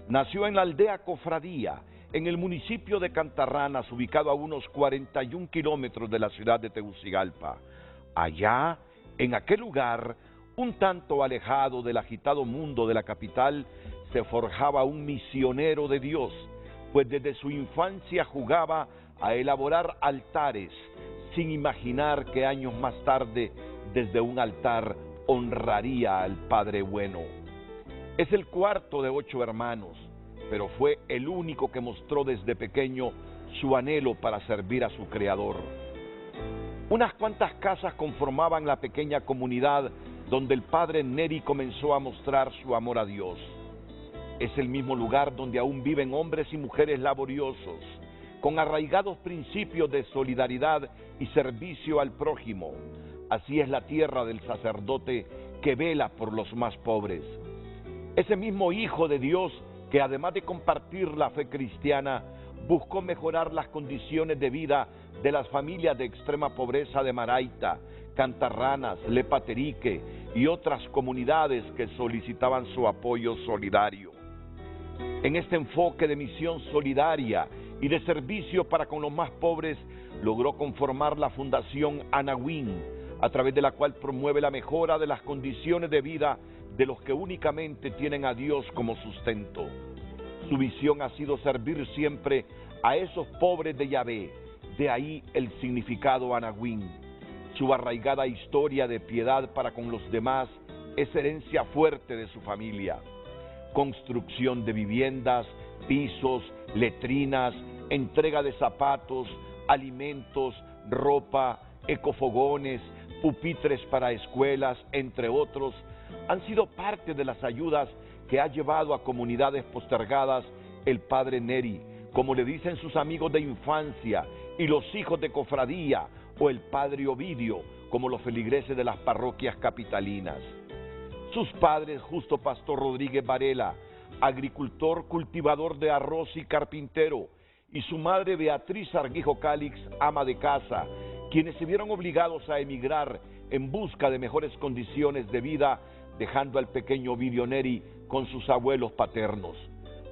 Nació en la aldea Cofradía, en el municipio de Cantarranas, ubicado a unos 41 kilómetros de la ciudad de Tegucigalpa. Allá, en aquel lugar, un tanto alejado del agitado mundo de la capital, se forjaba un misionero de Dios, pues desde su infancia jugaba a elaborar altares, sin imaginar que años más tarde, desde un altar, honraría al Padre Bueno. Es el cuarto de 8 hermanos, pero fue el único que mostró desde pequeño su anhelo para servir a su Creador. Unas cuantas casas conformaban la pequeña comunidad donde el padre Neri comenzó a mostrar su amor a Dios. Es el mismo lugar donde aún viven hombres y mujeres laboriosos, con arraigados principios de solidaridad y servicio al prójimo. Así es la tierra del sacerdote que vela por los más pobres. Ese mismo Hijo de Dios que, además de compartir la fe cristiana, buscó mejorar las condiciones de vida de las familias de extrema pobreza de Maraita, Cantarranas, Lepaterique y otras comunidades que solicitaban su apoyo solidario. En este enfoque de misión solidaria y de servicio para con los más pobres, logró conformar la Fundación Anahuín, a través de la cual promueve la mejora de las condiciones de vida de los que únicamente tienen a Dios como sustento. Su visión ha sido servir siempre a esos pobres de Yahvé, de ahí el significado Anahuín. Su arraigada historia de piedad para con los demás es herencia fuerte de su familia. Construcción de viviendas, pisos, letrinas, entrega de zapatos, alimentos, ropa, ecofogones, pupitres para escuelas, entre otros, han sido parte de las ayudas que ha llevado a comunidades postergadas el padre Neri, como le dicen sus amigos de infancia y los hijos de cofradía, o el padre Ovidio, como los feligreses de las parroquias capitalinas. Sus padres, Justo Pastor Rodríguez Varela, agricultor, cultivador de arroz y carpintero, y su madre Beatriz Arguijo Cálix, ama de casa, quienes se vieron obligados a emigrar en busca de mejores condiciones de vida, dejando al pequeño Ovidio Neri con sus abuelos paternos.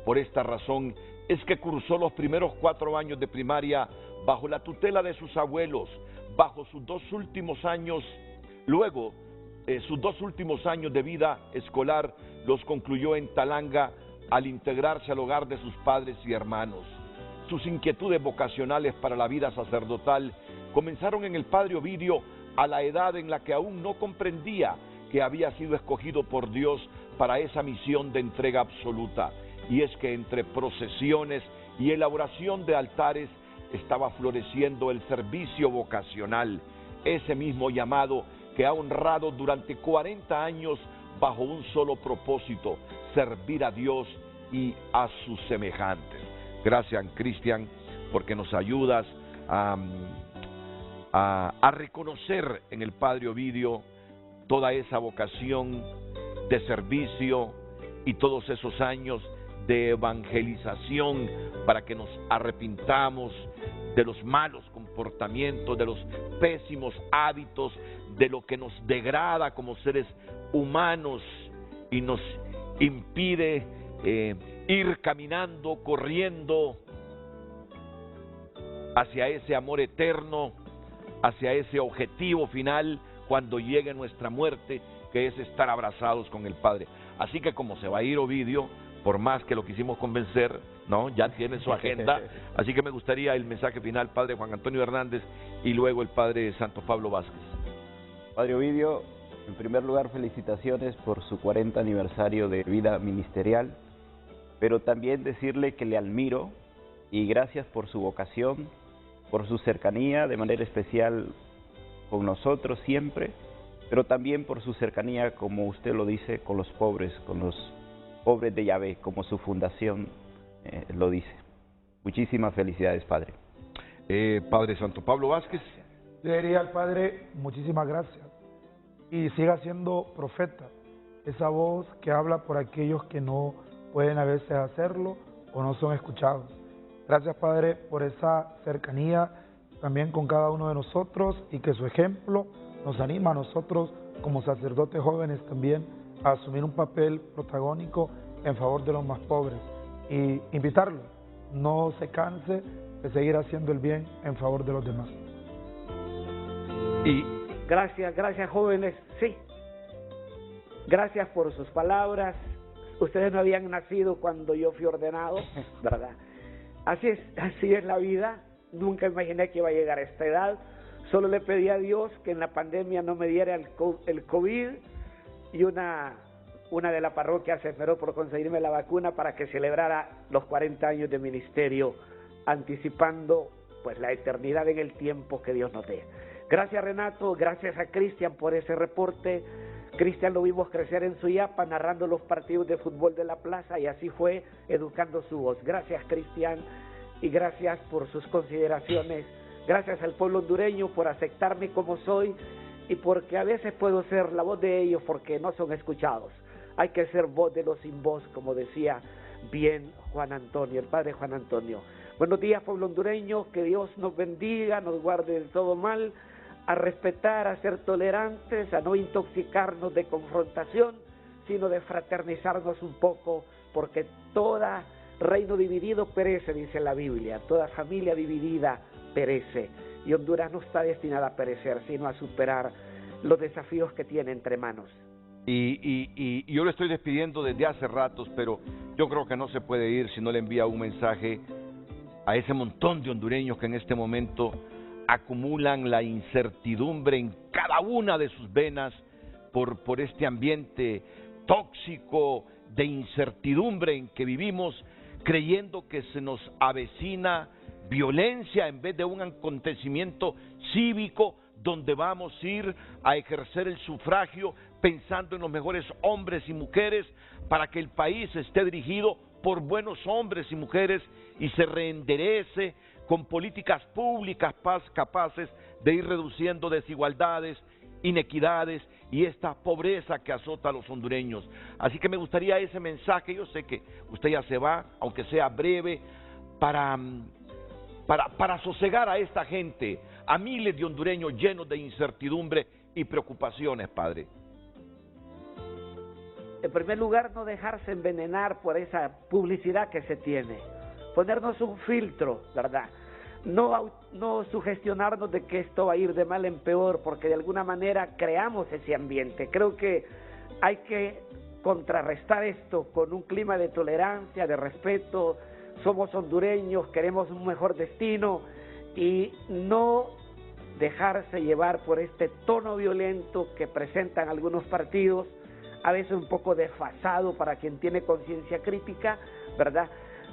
Por esta razón es que cursó los primeros 4 años de primaria bajo la tutela de sus abuelos, bajo sus 2 últimos años, luego sus 2 últimos años de vida escolar los concluyó en Talanga al integrarse al hogar de sus padres y hermanos. Sus inquietudes vocacionales para la vida sacerdotal comenzaron en el padre Ovidio a la edad en la que aún no comprendía que había sido escogido por Dios para esa misión de entrega absoluta, y es que entre procesiones y elaboración de altares estaba floreciendo el servicio vocacional, ese mismo llamado que ha honrado durante 40 años bajo un solo propósito: servir a Dios y a sus semejantes. Gracias, Cristian, porque nos ayudas a reconocer en el padre Ovidio toda esa vocación de servicio y todos esos años de evangelización para que nos arrepintamos de los malos comportamientos, de los pésimos hábitos, de lo que nos degrada como seres humanos y nos impide ir caminando, corriendo hacia ese amor eterno, hacia ese objetivo final cuando llegue nuestra muerte, que es estar abrazados con el Padre. Así que como se va a ir Ovidio, por más que lo quisimos convencer, ¿no? Ya tiene su agenda. Así que me gustaría el mensaje final, padre Juan Antonio Hernández, y luego el padre Santo Pablo Vázquez. Padre Ovidio, en primer lugar, felicitaciones por su 40 aniversario de vida ministerial, pero también decirle que le admiro y gracias por su vocación, por su cercanía, de manera especial con nosotros siempre, pero también por su cercanía, como usted lo dice, con los pobres de Yahvé, como su fundación lo dice. Muchísimas felicidades, Padre. Padre Santo Pablo Vázquez. Le diría al Padre, muchísimas gracias. Y siga siendo profeta, esa voz que habla por aquellos que no pueden a veces hacerlo o no son escuchados. Gracias, Padre, por esa cercanía también con cada uno de nosotros, y que su ejemplo nos anima a nosotros como sacerdotes jóvenes también a asumir un papel protagónico en favor de los más pobres, y invitarlo, no se canse de seguir haciendo el bien en favor de los demás. Y gracias jóvenes, sí, gracias por sus palabras. Ustedes no habían nacido cuando yo fui ordenado, ¿verdad? Así es la vida. Nunca imaginé que iba a llegar a esta edad. Solo le pedí a Dios que en la pandemia no me diera el COVID, y una de la parroquia se esmeró por conseguirme la vacuna para que celebrara los 40 años de ministerio, anticipando pues la eternidad en el tiempo que Dios nos dé. Gracias, Renato, gracias a Cristian por ese reporte. Cristian lo vimos crecer en Suyapa narrando los partidos de fútbol de la plaza, y así fue educando su voz. Gracias, Cristian, y gracias por sus consideraciones. Gracias al pueblo hondureño por aceptarme como soy, y porque a veces puedo ser la voz de ellos porque no son escuchados. Hay que ser voz de los sin voz, como decía bien Juan Antonio, el padre Juan Antonio. Buenos días, pueblo hondureño, que Dios nos bendiga, nos guarde de todo mal, a respetar, a ser tolerantes, a no intoxicarnos de confrontación, sino de fraternizarnos un poco, porque toda reino dividido perece, dice la Biblia, toda familia dividida perece, y Honduras no está destinada a perecer, sino a superar los desafíos que tiene entre manos. Y yo lo estoy despidiendo desde hace ratos, pero yo creo que no se puede ir si no le envía un mensaje a ese montón de hondureños que en este momento acumulan la incertidumbre en cada una de sus venas por este ambiente tóxico de incertidumbre en que vivimos, creyendo que se nos avecina violencia en vez de un acontecimiento cívico donde vamos a ir a ejercer el sufragio pensando en los mejores hombres y mujeres para que el país esté dirigido por buenos hombres y mujeres y se reenderece con políticas públicas capaces de ir reduciendo desigualdades, inequidades y esta pobreza que azota a los hondureños. Así que me gustaría ese mensaje, yo sé que usted ya se va, aunque sea breve, para sosegar a esta gente, a miles de hondureños llenos de incertidumbre y preocupaciones, padre. En primer lugar, no dejarse envenenar por esa publicidad que se tiene. Ponernos un filtro, ¿verdad? No sugestionarnos de que esto va a ir de mal en peor, porque de alguna manera creamos ese ambiente. Creo que hay que contrarrestar esto con un clima de tolerancia, de respeto. Somos hondureños, queremos un mejor destino y no dejarse llevar por este tono violento que presentan algunos partidos, a veces un poco desfasado para quien tiene conciencia crítica, ¿verdad?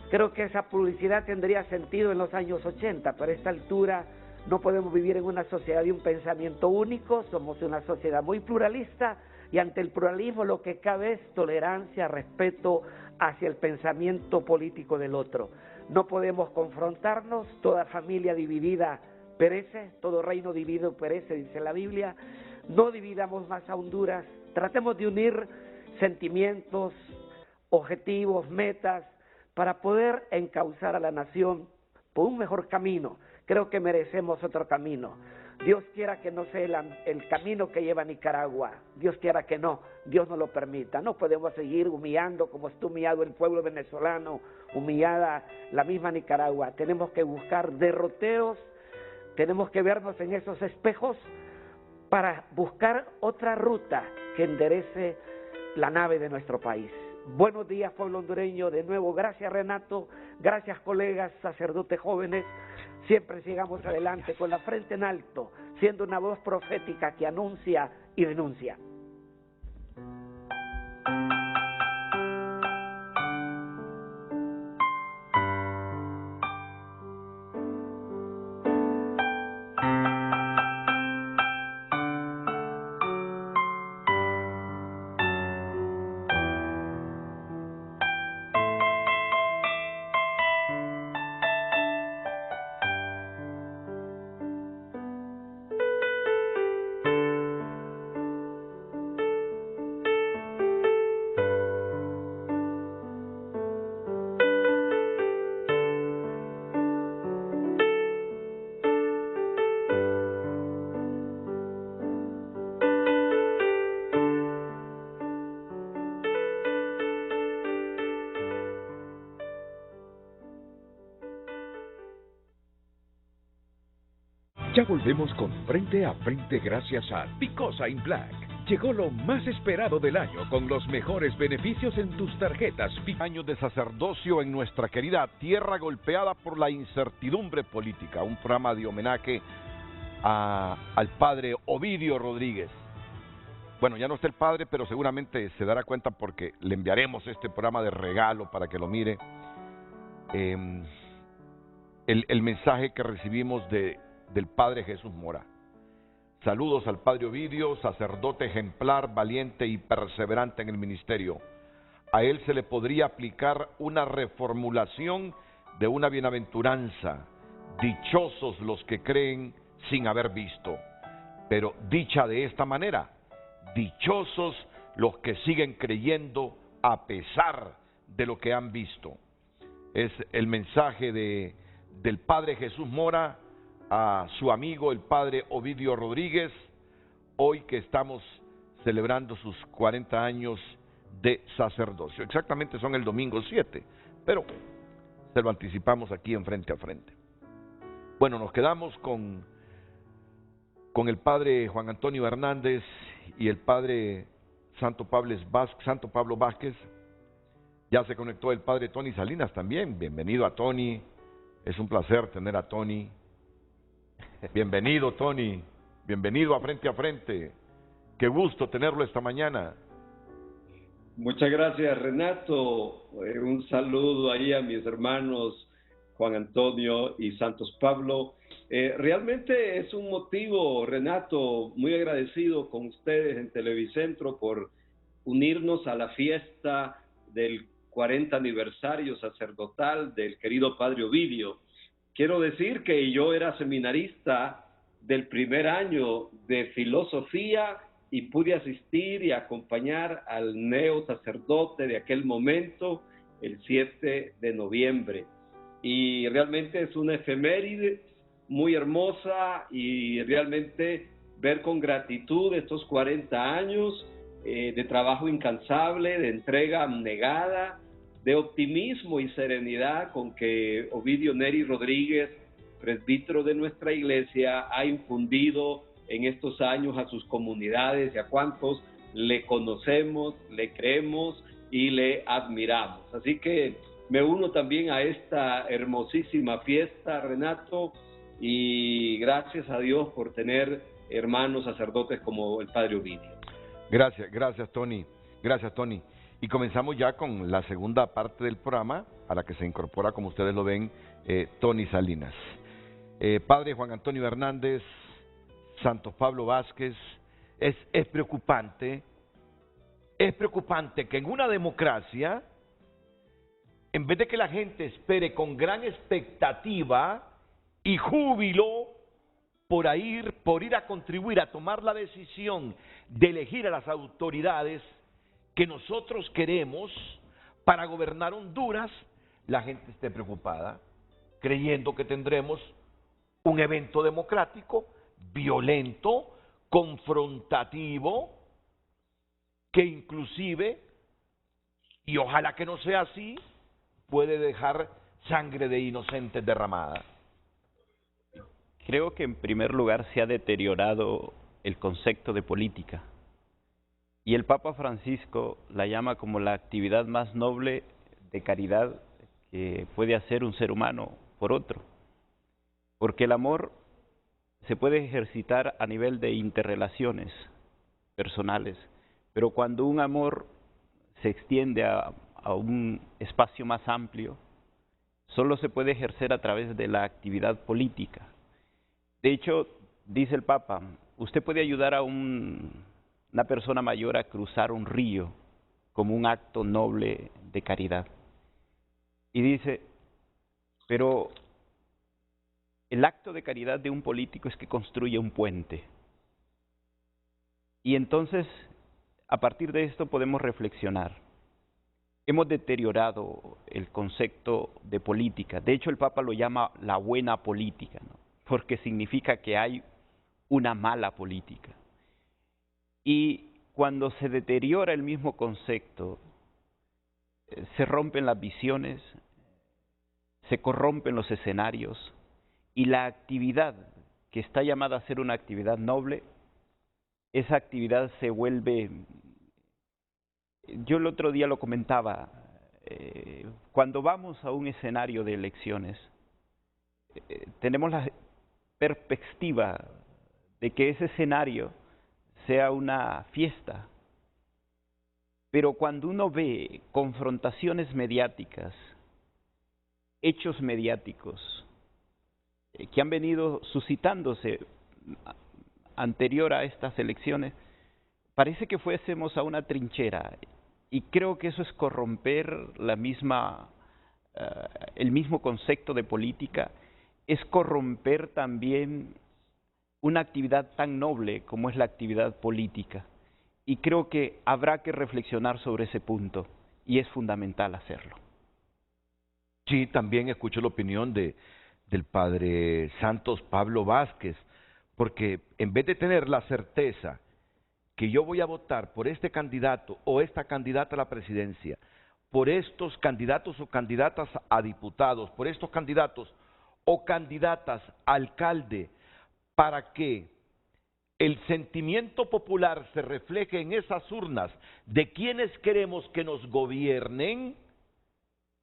Creo que esa publicidad tendría sentido en los años 80, pero a esta altura no podemos vivir en una sociedad de un pensamiento único, somos una sociedad muy pluralista y ante el pluralismo lo que cabe es tolerancia, respeto hacia el pensamiento político del otro. No podemos confrontarnos, toda familia dividida perece, todo reino dividido perece, dice la Biblia. No dividamos más a Honduras, tratemos de unir sentimientos, objetivos, metas, para poder encauzar a la nación por un mejor camino. Creo que merecemos otro camino. Dios quiera que no sea el camino que lleva a Nicaragua. Dios quiera que no, Dios no lo permita. No podemos seguir humillando como está humillado el pueblo venezolano, humillada la misma Nicaragua. Tenemos que buscar derroteos, tenemos que vernos en esos espejos para buscar otra ruta que enderece la nave de nuestro país. Buenos días, pueblo hondureño. De nuevo, gracias Renato, gracias colegas, sacerdotes jóvenes. Siempre sigamos adelante con la frente en alto, siendo una voz profética que anuncia y denuncia. Ya volvemos con Frente a Frente gracias a Picosa in Black. Llegó lo más esperado del año con los mejores beneficios en tus tarjetas. Años de sacerdocio en nuestra querida tierra golpeada por la incertidumbre política. Un programa de homenaje al padre Ovidio Rodríguez. Bueno, ya no está el padre, pero seguramente se dará cuenta porque le enviaremos este programa de regalo para que lo mire. El mensaje que recibimos del padre Jesús Mora. Saludos al padre Ovidio, sacerdote ejemplar, valiente y perseverante en el ministerio. A él se le podría aplicar una reformulación de una bienaventuranza. Dichosos los que creen sin haber visto. Pero dicha de esta manera, dichosos los que siguen creyendo a pesar de lo que han visto. Es el mensaje del padre Jesús Mora a su amigo el padre Ovidio Rodríguez, hoy que estamos celebrando sus 40 años de sacerdocio. Exactamente son el domingo 7, pero se lo anticipamos aquí en Frente a Frente. Bueno, nos quedamos con el padre Juan Antonio Hernández y el padre Santo Pablo Vázquez. Ya se conectó el padre Tony Salinas también. Bienvenido a Tony, es un placer tener a Tony. Bienvenido, Tony. Bienvenido a Frente. Qué gusto tenerlo esta mañana. Muchas gracias, Renato. Un saludo ahí a mis hermanos Juan Antonio y Santos Pablo. Realmente es un motivo, Renato, muy agradecido con ustedes en Televicentro por unirnos a la fiesta del 40 aniversario sacerdotal del querido Padre Ovidio. Quiero decir que yo era seminarista del primer año de filosofía y pude asistir y acompañar al neo sacerdote de aquel momento, el 7 de noviembre. Y realmente es una efeméride muy hermosa y realmente ver con gratitud estos 40 años de trabajo incansable, de entrega abnegada, de optimismo y serenidad con que Ovidio Neri Rodríguez, presbítero de nuestra iglesia, ha infundido en estos años a sus comunidades y a cuantos le conocemos, le creemos y le admiramos. Así que me uno también a esta hermosísima fiesta, Renato, y gracias a Dios por tener hermanos sacerdotes como el Padre Ovidio. Gracias Tony, gracias Tony. Y comenzamos ya con la segunda parte del programa, a la que se incorpora, como ustedes lo ven, Tony Salinas. Padre Juan Antonio Hernández, Santos Pablo Vázquez, es preocupante que en una democracia, en vez de que la gente espere con gran expectativa y júbilo por ir a contribuir a tomar la decisión de elegir a las autoridades que nosotros queremos para gobernar Honduras, la gente esté preocupada, creyendo que tendremos un evento democrático, violento, confrontativo, que inclusive, y ojalá que no sea así, puede dejar sangre de inocentes derramada. Creo que en primer lugar se ha deteriorado el concepto de política. Y el Papa Francisco la llama como la actividad más noble de caridad que puede hacer un ser humano por otro. Porque el amor se puede ejercitar a nivel de interrelaciones personales, pero cuando un amor se extiende a un espacio más amplio, solo se puede ejercer a través de la actividad política. De hecho, dice el Papa, usted puede ayudar a una persona mayor a cruzar un río como un acto noble de caridad. Y dice, pero el acto de caridad de un político es que construye un puente. Y entonces, a partir de esto podemos reflexionar. Hemos deteriorado el concepto de política. De hecho, el Papa lo llama la buena política, ¿no? Porque significa que hay una mala política. Y cuando se deteriora el mismo concepto, se rompen las visiones, se corrompen los escenarios, y la actividad que está llamada a ser una actividad noble, esa actividad se vuelve... Yo el otro día lo comentaba, cuando vamos a un escenario de elecciones, tenemos la perspectiva de que ese escenario sea una fiesta, pero cuando uno ve confrontaciones mediáticas, hechos mediáticos que han venido suscitándose anterior a estas elecciones, parece que fuésemos a una trinchera, y creo que eso es corromper el mismo concepto de política, es corromper también una actividad tan noble como es la actividad política. Y creo que habrá que reflexionar sobre ese punto, y es fundamental hacerlo. Sí, también escucho la opinión del padre Santos Pablo Vázquez, porque en vez de tener la certeza que yo voy a votar por este candidato o esta candidata a la presidencia, por estos candidatos o candidatas a diputados, por estos candidatos o candidatas a alcalde, para que el sentimiento popular se refleje en esas urnas de quienes queremos que nos gobiernen,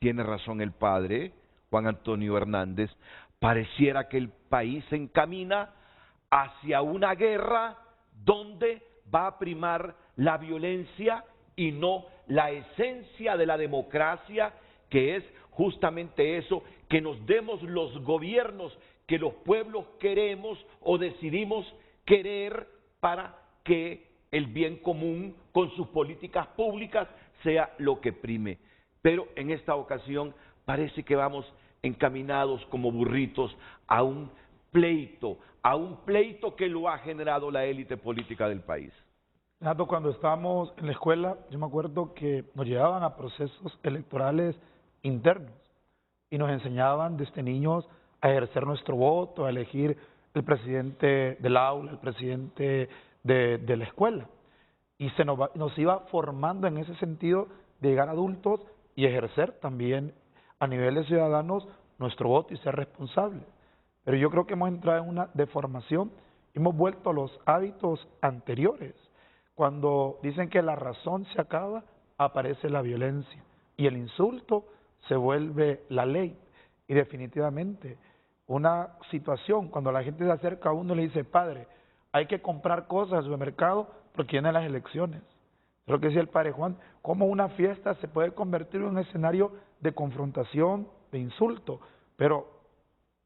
tiene razón el padre Juan Antonio Hernández, pareciera que el país se encamina hacia una guerra donde va a primar la violencia y no la esencia de la democracia, que es justamente eso que nos demos los gobiernos que los pueblos queremos o decidimos querer para que el bien común con sus políticas públicas sea lo que prime. Pero en esta ocasión parece que vamos encaminados como burritos a un pleito que lo ha generado la élite política del país. Renato, cuando estábamos en la escuela, yo me acuerdo que nos llevaban a procesos electorales internos y nos enseñaban desde niños a ejercer nuestro voto, a elegir el presidente del aula, el presidente de la escuela. Y nos iba formando en ese sentido de llegar adultos y ejercer también a nivel de ciudadanos nuestro voto y ser responsables. Pero yo creo que hemos entrado en una deformación, hemos vuelto a los hábitos anteriores. Cuando dicen que la razón se acaba, aparece la violencia y el insulto se vuelve la ley. Y definitivamente, una situación cuando la gente se acerca a uno y le dice, padre, hay que comprar cosas al supermercado porque vienen las elecciones. Creo que decía el padre Juan, cómo una fiesta se puede convertir en un escenario de confrontación, de insulto, pero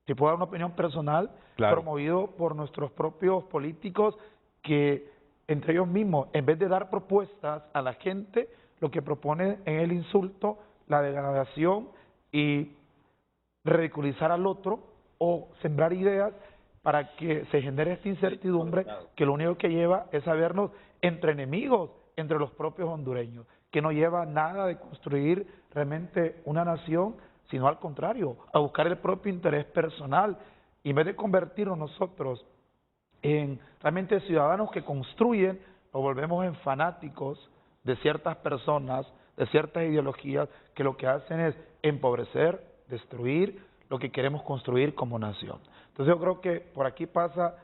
si puedo dar una opinión personal, claro, promovido por nuestros propios políticos que entre ellos mismos, en vez de dar propuestas a la gente, lo que proponen es el insulto, la degradación y ridiculizar al otro o sembrar ideas para que se genere esta incertidumbre que lo único que lleva es a vernos entre enemigos, entre los propios hondureños, que no lleva nada de construir realmente una nación, sino al contrario, a buscar el propio interés personal. Y en vez de convertirnos nosotros en realmente ciudadanos que construyen, nos volvemos en fanáticos de ciertas personas, de ciertas ideologías, que lo que hacen es empobrecer, destruir lo que queremos construir como nación. Entonces yo creo que por aquí pasa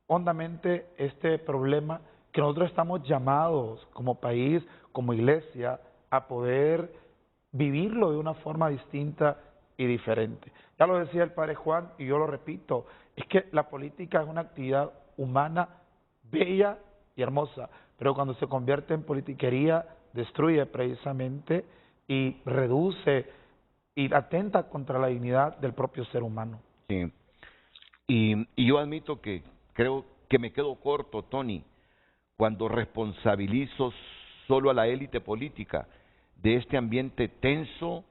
hondamente este problema que nosotros estamos llamados como país, como iglesia, a poder vivirlo de una forma distinta y diferente. Ya lo decía el padre Juan y yo lo repito, es que la política es una actividad humana bella y hermosa, pero cuando se convierte en politiquería destruye precisamente y reduce y atenta contra la dignidad del propio ser humano. Sí. Y yo admito que creo que me quedo corto, Tony, cuando responsabilizo solo a la élite política de este ambiente tenso,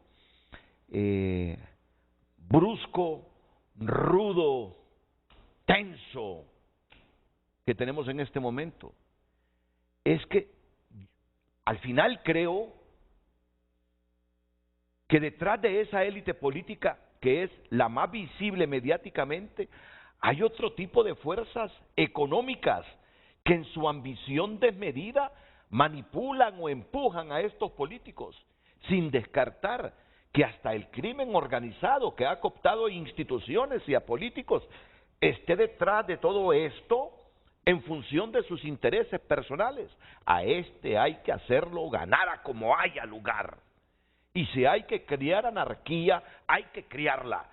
brusco, rudo, tenso que tenemos en este momento. Es que al final creo que detrás de esa élite política, que es la más visible mediáticamente, hay otro tipo de fuerzas económicas que en su ambición desmedida manipulan o empujan a estos políticos, sin descartar que hasta el crimen organizado que ha cooptado instituciones y a políticos esté detrás de todo esto en función de sus intereses personales. A este hay que hacerlo ganar a como haya lugar. Y si hay que criar anarquía, hay que criarla.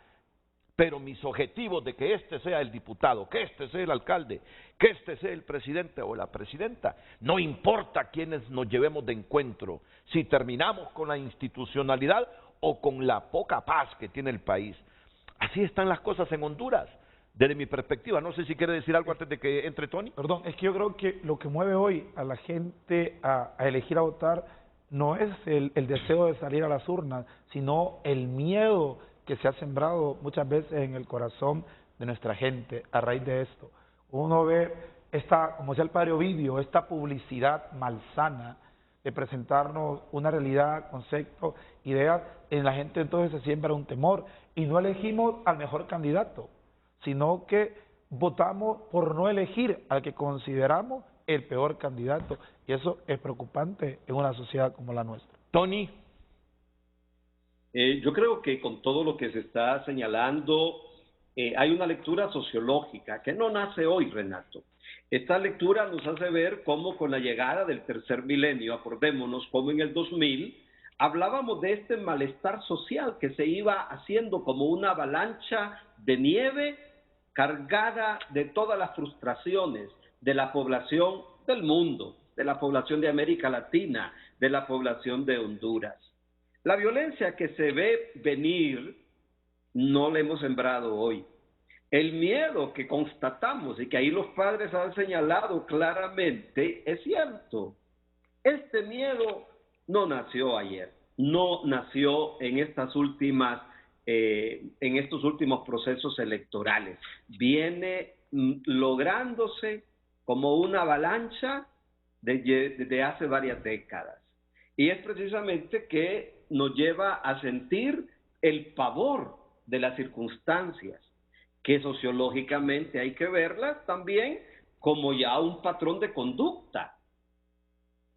Pero mis objetivos de que este sea el diputado, que este sea el alcalde, que este sea el presidente o la presidenta, no importa quiénes nos llevemos de encuentro, si terminamos con la institucionalidad o con la poca paz que tiene el país. Así están las cosas en Honduras, desde mi perspectiva. No sé si quiere decir algo antes de que entre Tony. Perdón, es que yo creo que lo que mueve hoy a la gente a elegir a votar no es el deseo de salir a las urnas, sino el miedo que se ha sembrado muchas veces en el corazón de nuestra gente a raíz de esto. Uno ve esta, como decía el padre Ovidio, esta publicidad malsana de presentarnos una realidad, conceptos, ideas, en la gente entonces se siembra un temor y no elegimos al mejor candidato, sino que votamos por no elegir al que consideramos el peor candidato, y eso es preocupante en una sociedad como la nuestra. Tony. Yo creo que con todo lo que se está señalando, hay una lectura sociológica que no nace hoy, Renato. Esta lectura nos hace ver cómo con la llegada del tercer milenio, acordémonos cómo en el 2000, hablábamos de este malestar social que se iba haciendo como una avalancha de nieve cargada de todas las frustraciones de la población del mundo, de la población de América Latina, de la población de Honduras. La violencia que se ve venir no le hemos sembrado hoy. El miedo que constatamos y que ahí los padres han señalado claramente es cierto. Este miedo no nació ayer, no nació en estos últimos procesos electorales. Viene lográndose como una avalancha desde hace varias décadas. Y es precisamente que nos lleva a sentir el pavor de las circunstancias, que sociológicamente hay que verlas también como ya un patrón de conducta.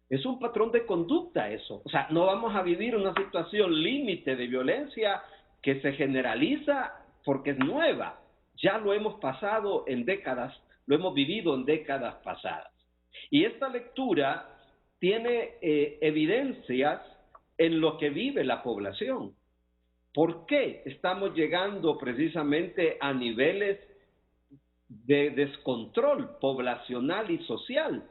Es un patrón de conducta eso. O sea, no vamos a vivir una situación límite de violencia que se generaliza porque es nueva. Ya lo hemos pasado en décadas, lo hemos vivido en décadas pasadas. Y esta lectura tiene evidencias en lo que vive la población. ¿Por qué estamos llegando precisamente a niveles de descontrol poblacional y social?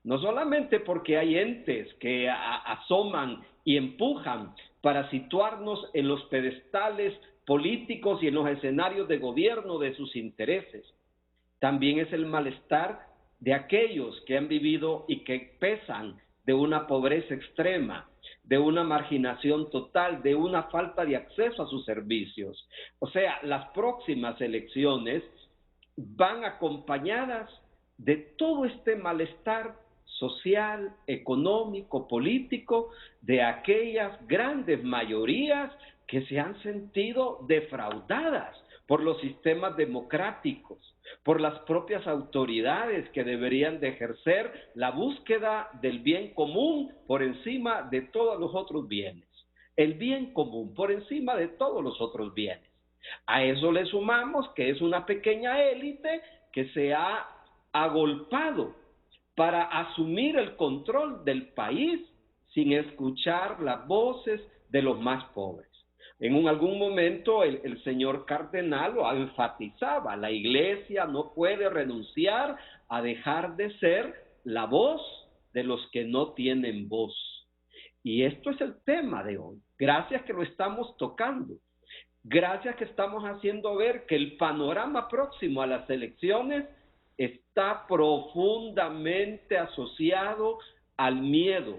No solamente porque hay entes que asoman y empujan para situarnos en los pedestales políticos y en los escenarios de gobierno de sus intereses. También es el malestar de aquellos que han vivido y que pesan de una pobreza extrema, de una marginación total, de una falta de acceso a sus servicios. O sea, las próximas elecciones van acompañadas de todo este malestar social, económico, político, de aquellas grandes mayorías que se han sentido defraudadas por los sistemas democráticos, por las propias autoridades que deberían de ejercer la búsqueda del bien común por encima de todos los otros bienes. El bien común por encima de todos los otros bienes. A eso le sumamos que es una pequeña élite que se ha agolpado para asumir el control del país sin escuchar las voces de los más pobres. En algún momento el señor cardenal lo enfatizaba: la iglesia no puede renunciar a dejar de ser la voz de los que no tienen voz. Y esto es el tema de hoy. Gracias que lo estamos tocando. Gracias que estamos haciendo ver que el panorama próximo a las elecciones está profundamente asociado al miedo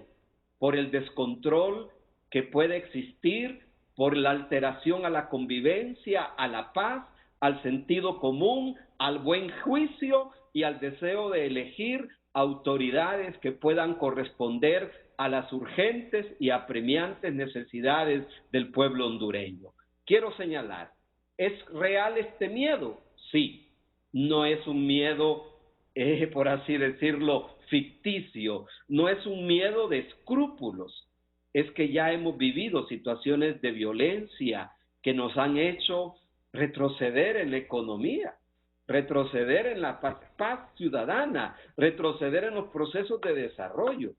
por el descontrol que puede existir, por la alteración a la convivencia, a la paz, al sentido común, al buen juicio y al deseo de elegir autoridades que puedan corresponder a las urgentes y apremiantes necesidades del pueblo hondureño. Quiero señalar, ¿es real este miedo? Sí. No es un miedo, por así decirlo, ficticio, no es un miedo de escrúpulos. Es que ya hemos vivido situaciones de violencia que nos han hecho retroceder en la economía, retroceder en la paz ciudadana, retroceder en los procesos de desarrollo.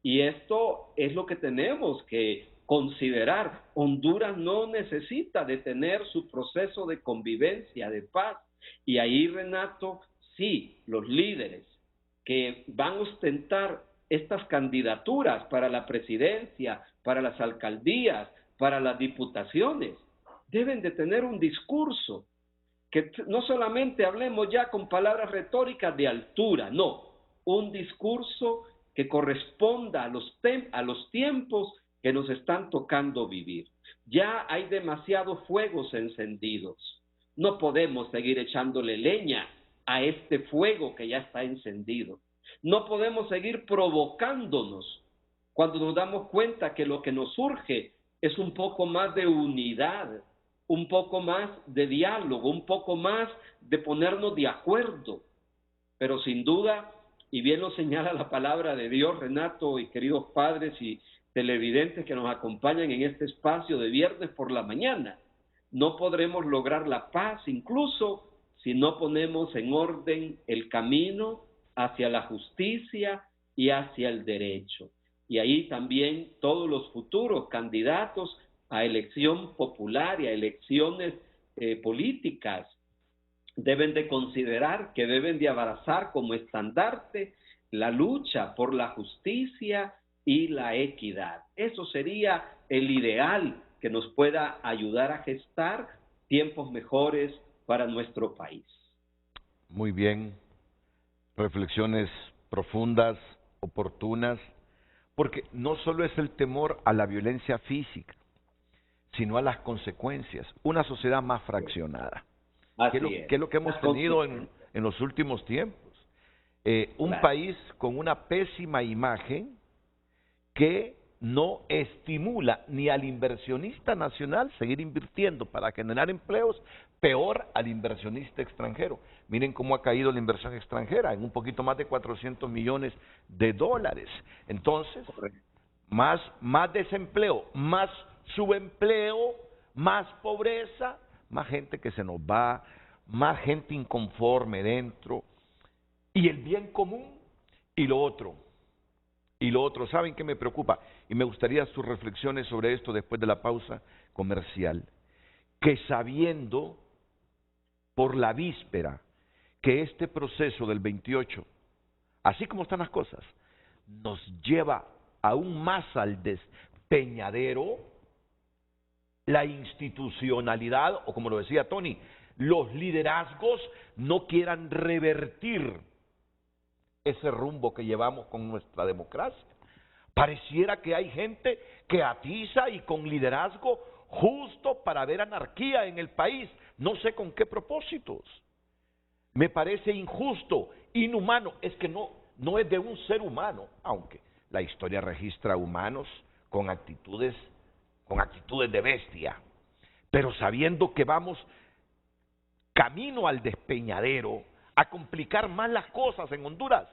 Y esto es lo que tenemos que considerar. Honduras no necesita detener su proceso de convivencia, de paz. Y ahí, Renato, sí, los líderes que van a ostentar estas candidaturas para la presidencia, para las alcaldías, para las diputaciones, deben de tener un discurso que no solamente hablemos ya con palabras retóricas de altura, no, un discurso que corresponda a los tiempos que nos están tocando vivir. Ya hay demasiados fuegos encendidos. No podemos seguir echándole leña a este fuego que ya está encendido. No podemos seguir provocándonos cuando nos damos cuenta que lo que nos surge es un poco más de unidad, un poco más de diálogo, un poco más de ponernos de acuerdo. Pero sin duda, y bien lo señala la palabra de Dios, Renato y queridos padres y televidentes que nos acompañan en este espacio de viernes por la mañana, no podremos lograr la paz incluso si no ponemos en orden el camino hacia la justicia y hacia el derecho. Y ahí también todos los futuros candidatos a elección popular y a elecciones políticas deben de considerar que deben de abrazar como estandarte la lucha por la justicia y la equidad. Eso sería el ideal que nos pueda ayudar a gestar tiempos mejores para nuestro país. Muy bien, reflexiones profundas, oportunas, porque no solo es el temor a la violencia física, sino a las consecuencias. Una sociedad más fraccionada. ¿Qué es lo que hemos tenido en los últimos tiempos? Un país con una pésima imagen que no estimula ni al inversionista nacional seguir invirtiendo para generar empleos, peor al inversionista extranjero. Miren cómo ha caído la inversión extranjera, en un poquito más de 400 millones de dólares. Entonces, más desempleo, más subempleo, más pobreza, más gente que se nos va, más gente inconforme dentro. Y el bien común y lo otro. ¿Saben qué me preocupa? Y me gustaría sus reflexiones sobre esto después de la pausa comercial. Que sabiendo por la víspera que este proceso del 28, así como están las cosas, nos lleva aún más al despeñadero, la institucionalidad, o como lo decía Tony, los liderazgos no quieran revertir ese rumbo que llevamos con nuestra democracia. Pareciera que hay gente que atiza y con liderazgo justo para ver anarquía en el país, no sé con qué propósitos. Me parece injusto, inhumano, es que no es de un ser humano, aunque la historia registra humanos con actitudes de bestia, pero sabiendo que vamos camino al despeñadero, a complicar más las cosas en Honduras.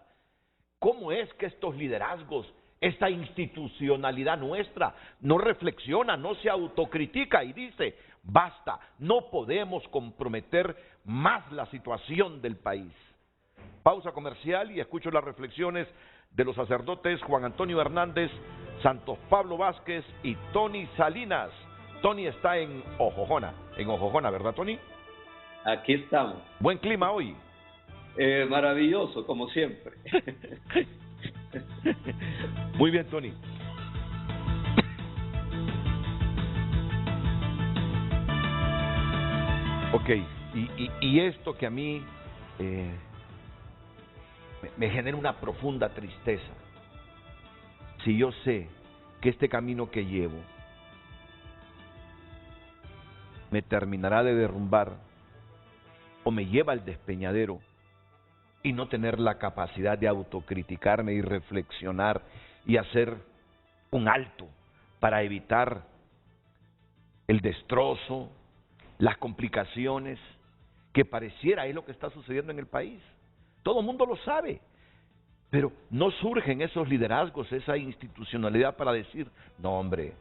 ¿Cómo es que estos liderazgos, esta institucionalidad nuestra, no reflexiona, no se autocritica y dice, basta, no podemos comprometer más la situación del país? Pausa comercial y escucho las reflexiones de los sacerdotes Juan Antonio Hernández, Santos Pablo Vázquez y Tony Salinas. Tony está en Ojojona, ¿verdad, Tony? Aquí estamos. Buen clima hoy. Maravilloso, como siempre. Muy bien, Tony. Ok, y esto que a mí me genera una profunda tristeza. Si yo sé que este camino que llevo me terminará de derrumbar o me lleva al despeñadero, y no tener la capacidad de autocriticarme y reflexionar y hacer un alto para evitar el destrozo, las complicaciones, que pareciera es lo que está sucediendo en el país. Todo el mundo lo sabe, pero no surgen esos liderazgos, esa institucionalidad para decir, no hombre,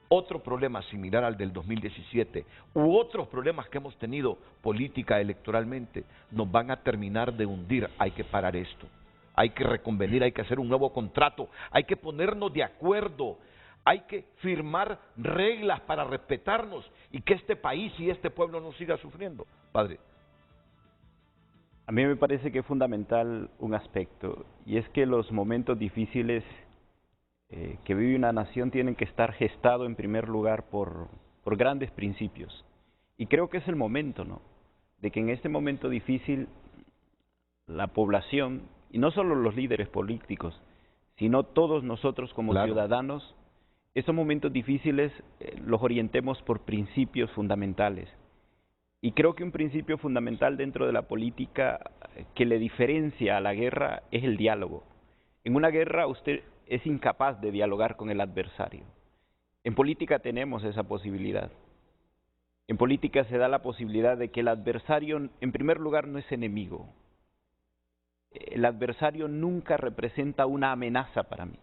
otro problema similar al del 2017 u otros problemas que hemos tenido política electoralmente nos van a terminar de hundir. Hay que parar esto, hay que reconvenir, hay que hacer un nuevo contrato, hay que ponernos de acuerdo, hay que firmar reglas para respetarnos y que este país y este pueblo no siga sufriendo. Padre. A mí me parece que es fundamental un aspecto, y es que los momentos difíciles que vive una nación tienen que estar gestados en primer lugar por grandes principios. Y creo que es el momento, ¿no?, de que en este momento difícil la población, y no solo los líderes políticos, sino todos nosotros como ciudadanos, estos momentos difíciles los orientemos por principios fundamentales. Y creo que un principio fundamental dentro de la política que le diferencia a la guerra es el diálogo. En una guerra usted es incapaz de dialogar con el adversario. En política tenemos esa posibilidad. En política se da la posibilidad de que el adversario, en primer lugar, no es enemigo. El adversario nunca representa una amenaza para mí,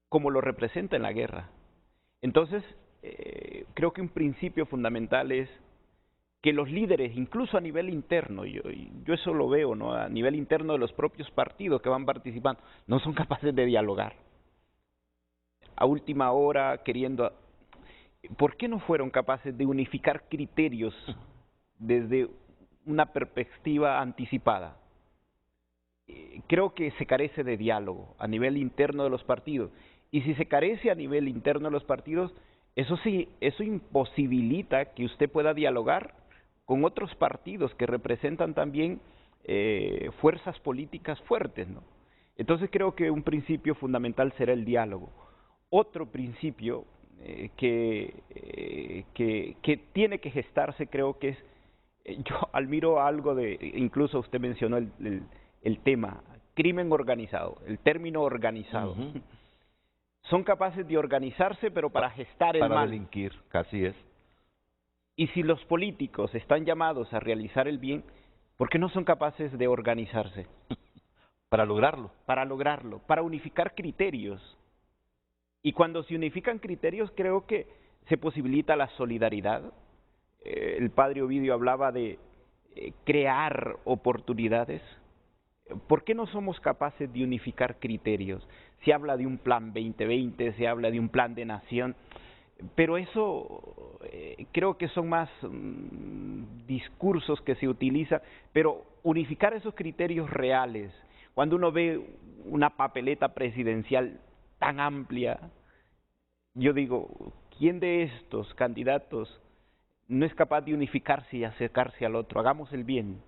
como lo representa en la guerra. Entonces, creo que un principio fundamental es que los líderes, incluso a nivel interno, yo eso lo veo, ¿no?, a nivel interno de los propios partidos que van participando, no son capaces de dialogar. A última hora, queriendo... ¿Por qué no fueron capaces de unificar criterios desde una perspectiva anticipada? Creo que se carece de diálogo a nivel interno de los partidos. Y si se carece a nivel interno de los partidos, Eso sí, eso imposibilita que usted pueda dialogar con otros partidos que representan también fuerzas políticas fuertes, ¿no? Entonces creo que un principio fundamental será el diálogo. Otro principio que tiene que gestarse, creo que es, yo admiro algo de, incluso usted mencionó el tema, crimen organizado, el término organizado. Son capaces de organizarse, pero para gestar el mal. Para delinquir, casi es. Y si los políticos están llamados a realizar el bien, ¿por qué no son capaces de organizarse? Para lograrlo. Para lograrlo, para unificar criterios. Y cuando se unifican criterios, creo que se posibilita la solidaridad. El padre Ovidio hablaba de crear oportunidades. ¿Por qué no somos capaces de unificar criterios? Se habla de un plan 2020, se habla de un plan de nación, pero eso creo que son más discursos que se utilizan, pero unificar esos criterios reales. Cuando uno ve una papeleta presidencial tan amplia, yo digo, ¿quién de estos candidatos no es capaz de unificarse y acercarse al otro? Hagamos el bien.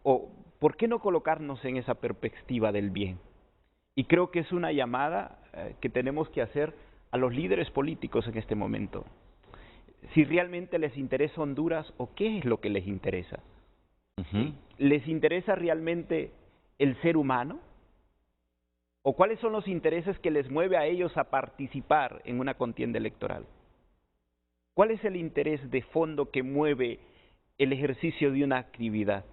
O, ¿por qué no colocarnos en esa perspectiva del bien? Y creo que es una llamada que tenemos que hacer a los líderes políticos en este momento. Si realmente les interesa Honduras o qué es lo que les interesa. ¿Les interesa realmente el ser humano? ¿O cuáles son los intereses que les mueve a ellos a participar en una contienda electoral? ¿Cuál es el interés de fondo que mueve el ejercicio de una actividad?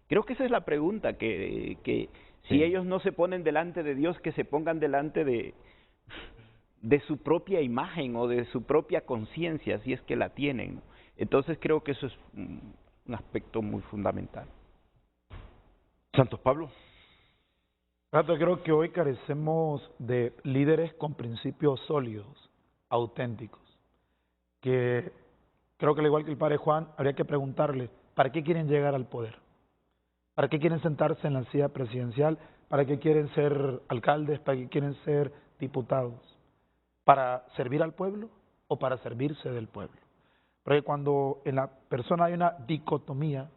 Creo que esa es la pregunta, que si ellos no se ponen delante de Dios, que se pongan delante de su propia imagen o de su propia conciencia, si es que la tienen, ¿no? Entonces creo que eso es un aspecto muy fundamental. Santos Pablo. Creo que hoy carecemos de líderes con principios sólidos, auténticos, que creo que al igual que el padre Juan, habría que preguntarle, ¿para qué quieren llegar al poder? ¿Para qué quieren sentarse en la silla presidencial? ¿Para qué quieren ser alcaldes? ¿Para qué quieren ser diputados? ¿Para servir al pueblo o para servirse del pueblo? Porque cuando en la persona hay una dicotomía,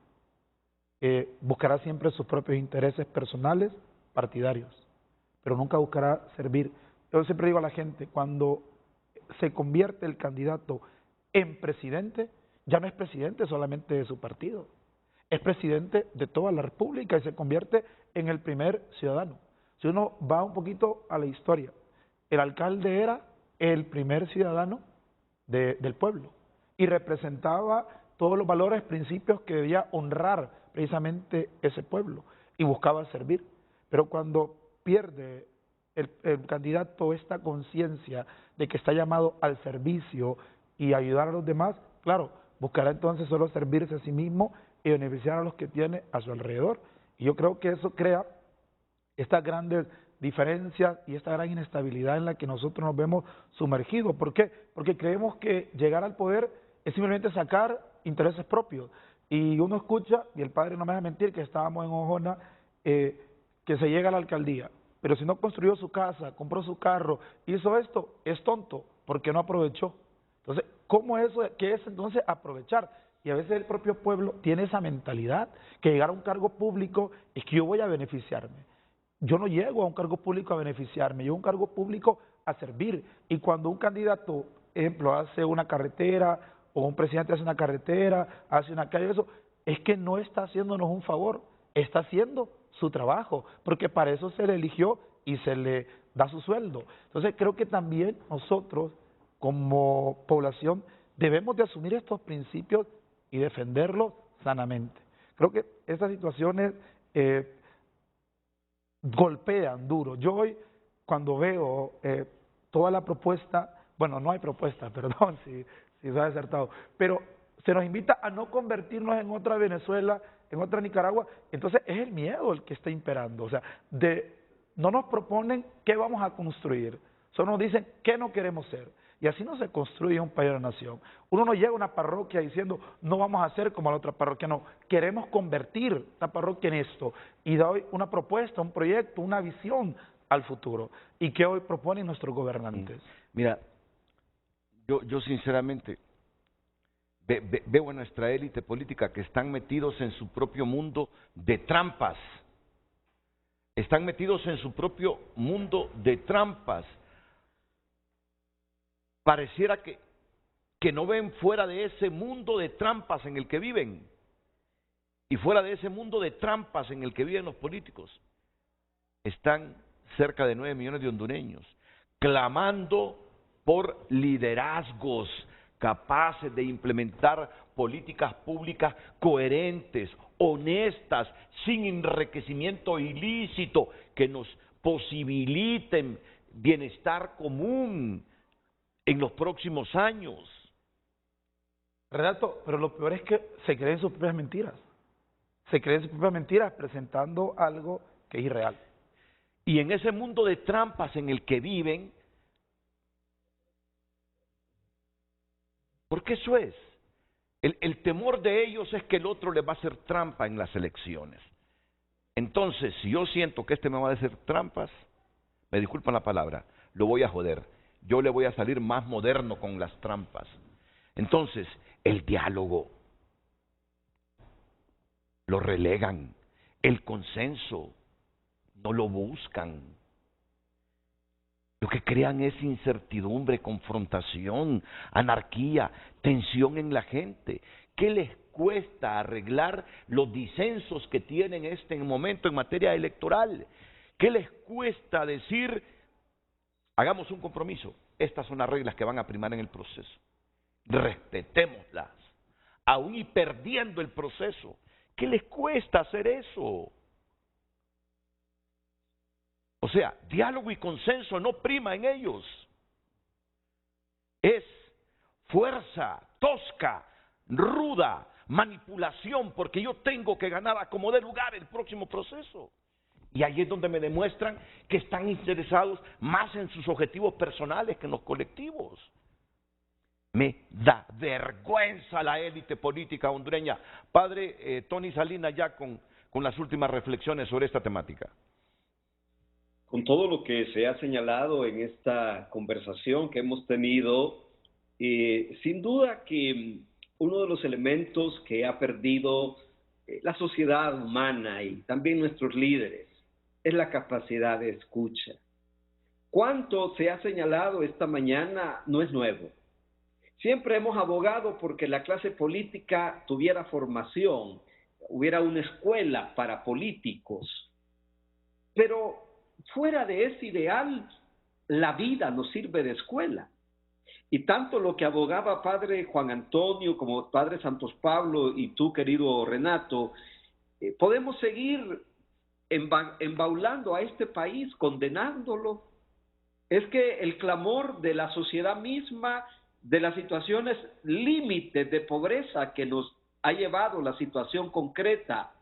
buscará siempre sus propios intereses personales, partidarios, pero nunca buscará servir. Yo siempre digo a la gente, cuando se convierte el candidato en presidente, ya no es presidente solamente de su partido, es presidente de toda la república y se convierte en el primer ciudadano. Si uno va un poquito a la historia, el alcalde era el primer ciudadano del pueblo y representaba todos los valores, principios que debía honrar precisamente ese pueblo y buscaba servir. Pero cuando pierde el candidato esta conciencia de que está llamado al servicio y ayudar a los demás, claro, buscará entonces solo servirse a sí mismo y beneficiar a los que tiene a su alrededor. Y yo creo que eso crea estas grandes diferencias y esta gran inestabilidad en la que nosotros nos vemos sumergidos. ¿Por qué? Porque creemos que llegar al poder es simplemente sacar intereses propios. Y uno escucha, y el padre no me deja mentir, que estábamos en Ojona, que se llega a la alcaldía, pero si no construyó su casa, compró su carro, hizo esto, es tonto, porque no aprovechó. Entonces, ¿cómo eso? ¿Qué es entonces aprovechar? Y a veces el propio pueblo tiene esa mentalidad, que llegar a un cargo público es que yo voy a beneficiarme. Yo no llego a un cargo público a beneficiarme, yo llego a un cargo público a servir. Y cuando un candidato, ejemplo, hace una carretera, o un presidente hace una carretera, hace una calle, eso, es que no está haciéndonos un favor, está haciendo su trabajo, porque para eso se le eligió y se le da su sueldo. Entonces creo que también nosotros, como población, debemos de asumir estos principios y defenderlos sanamente. Creo que estas situaciones golpean duro. Yo hoy, cuando veo toda la propuesta, bueno, no hay propuesta, perdón si se ha desertado, pero se nos invita a no convertirnos en otra Venezuela, en otra Nicaragua, entonces es el miedo el que está imperando. O sea, no nos proponen qué vamos a construir, solo nos dicen qué no queremos ser. Y así no se construye un país de la nación. Uno no llega a una parroquia diciendo, no vamos a hacer como la otra parroquia, no. Queremos convertir esta parroquia en esto y dar una propuesta, un proyecto, una visión al futuro. ¿Y qué hoy proponen nuestros gobernantes? Mira, Yo sinceramente veo a nuestra élite política que están metidos en su propio mundo de trampas. Están metidos en su propio mundo de trampas. Pareciera que no ven fuera de ese mundo de trampas en el que viven. Y fuera de ese mundo de trampas en el que viven los políticos, están cerca de 9 millones de hondureños clamando por liderazgos capaces de implementar políticas públicas coherentes, honestas, sin enriquecimiento ilícito, que nos posibiliten bienestar común en los próximos años. Renato, pero lo peor es que se creen sus propias mentiras. Se creen sus propias mentiras presentando algo que es irreal. Y en ese mundo de trampas en el que viven, porque eso es, el temor de ellos es que el otro les va a hacer trampa en las elecciones. Entonces, si yo siento que este me va a hacer trampas, me disculpan la palabra, lo voy a joder. Yo le voy a salir más moderno con las trampas. Entonces, el diálogo lo relegan, el consenso no lo buscan. Lo que crean es incertidumbre, confrontación, anarquía, tensión en la gente. ¿Qué les cuesta arreglar los disensos que tienen en este momento en materia electoral? ¿Qué les cuesta decir, hagamos un compromiso? Estas son las reglas que van a primar en el proceso. Respetémoslas, aún y perdiendo el proceso. ¿Qué les cuesta hacer eso? O sea, diálogo y consenso no prima en ellos. Es fuerza tosca, ruda, manipulación, porque yo tengo que ganar a como dé lugar el próximo proceso. Y ahí es donde me demuestran que están interesados más en sus objetivos personales que en los colectivos. Me da vergüenza la élite política hondureña. Padre Tony Salinas, ya con las últimas reflexiones sobre esta temática. Con todo lo que se ha señalado en esta conversación que hemos tenido, sin duda que uno de los elementos que ha perdido la sociedad humana y también nuestros líderes es la capacidad de escucha. Cuánto se ha señalado esta mañana no es nuevo. Siempre hemos abogado porque la clase política tuviera formación, hubiera una escuela para políticos. Pero fuera de ese ideal, la vida nos sirve de escuela. Y tanto lo que abogaba Padre Juan Antonio como Padre Santos Pablo y tú, querido Renato, podemos seguir embaulando a este país, condenándolo. Es que el clamor de la sociedad misma, de las situaciones límites de pobreza que nos ha llevado la situación concreta,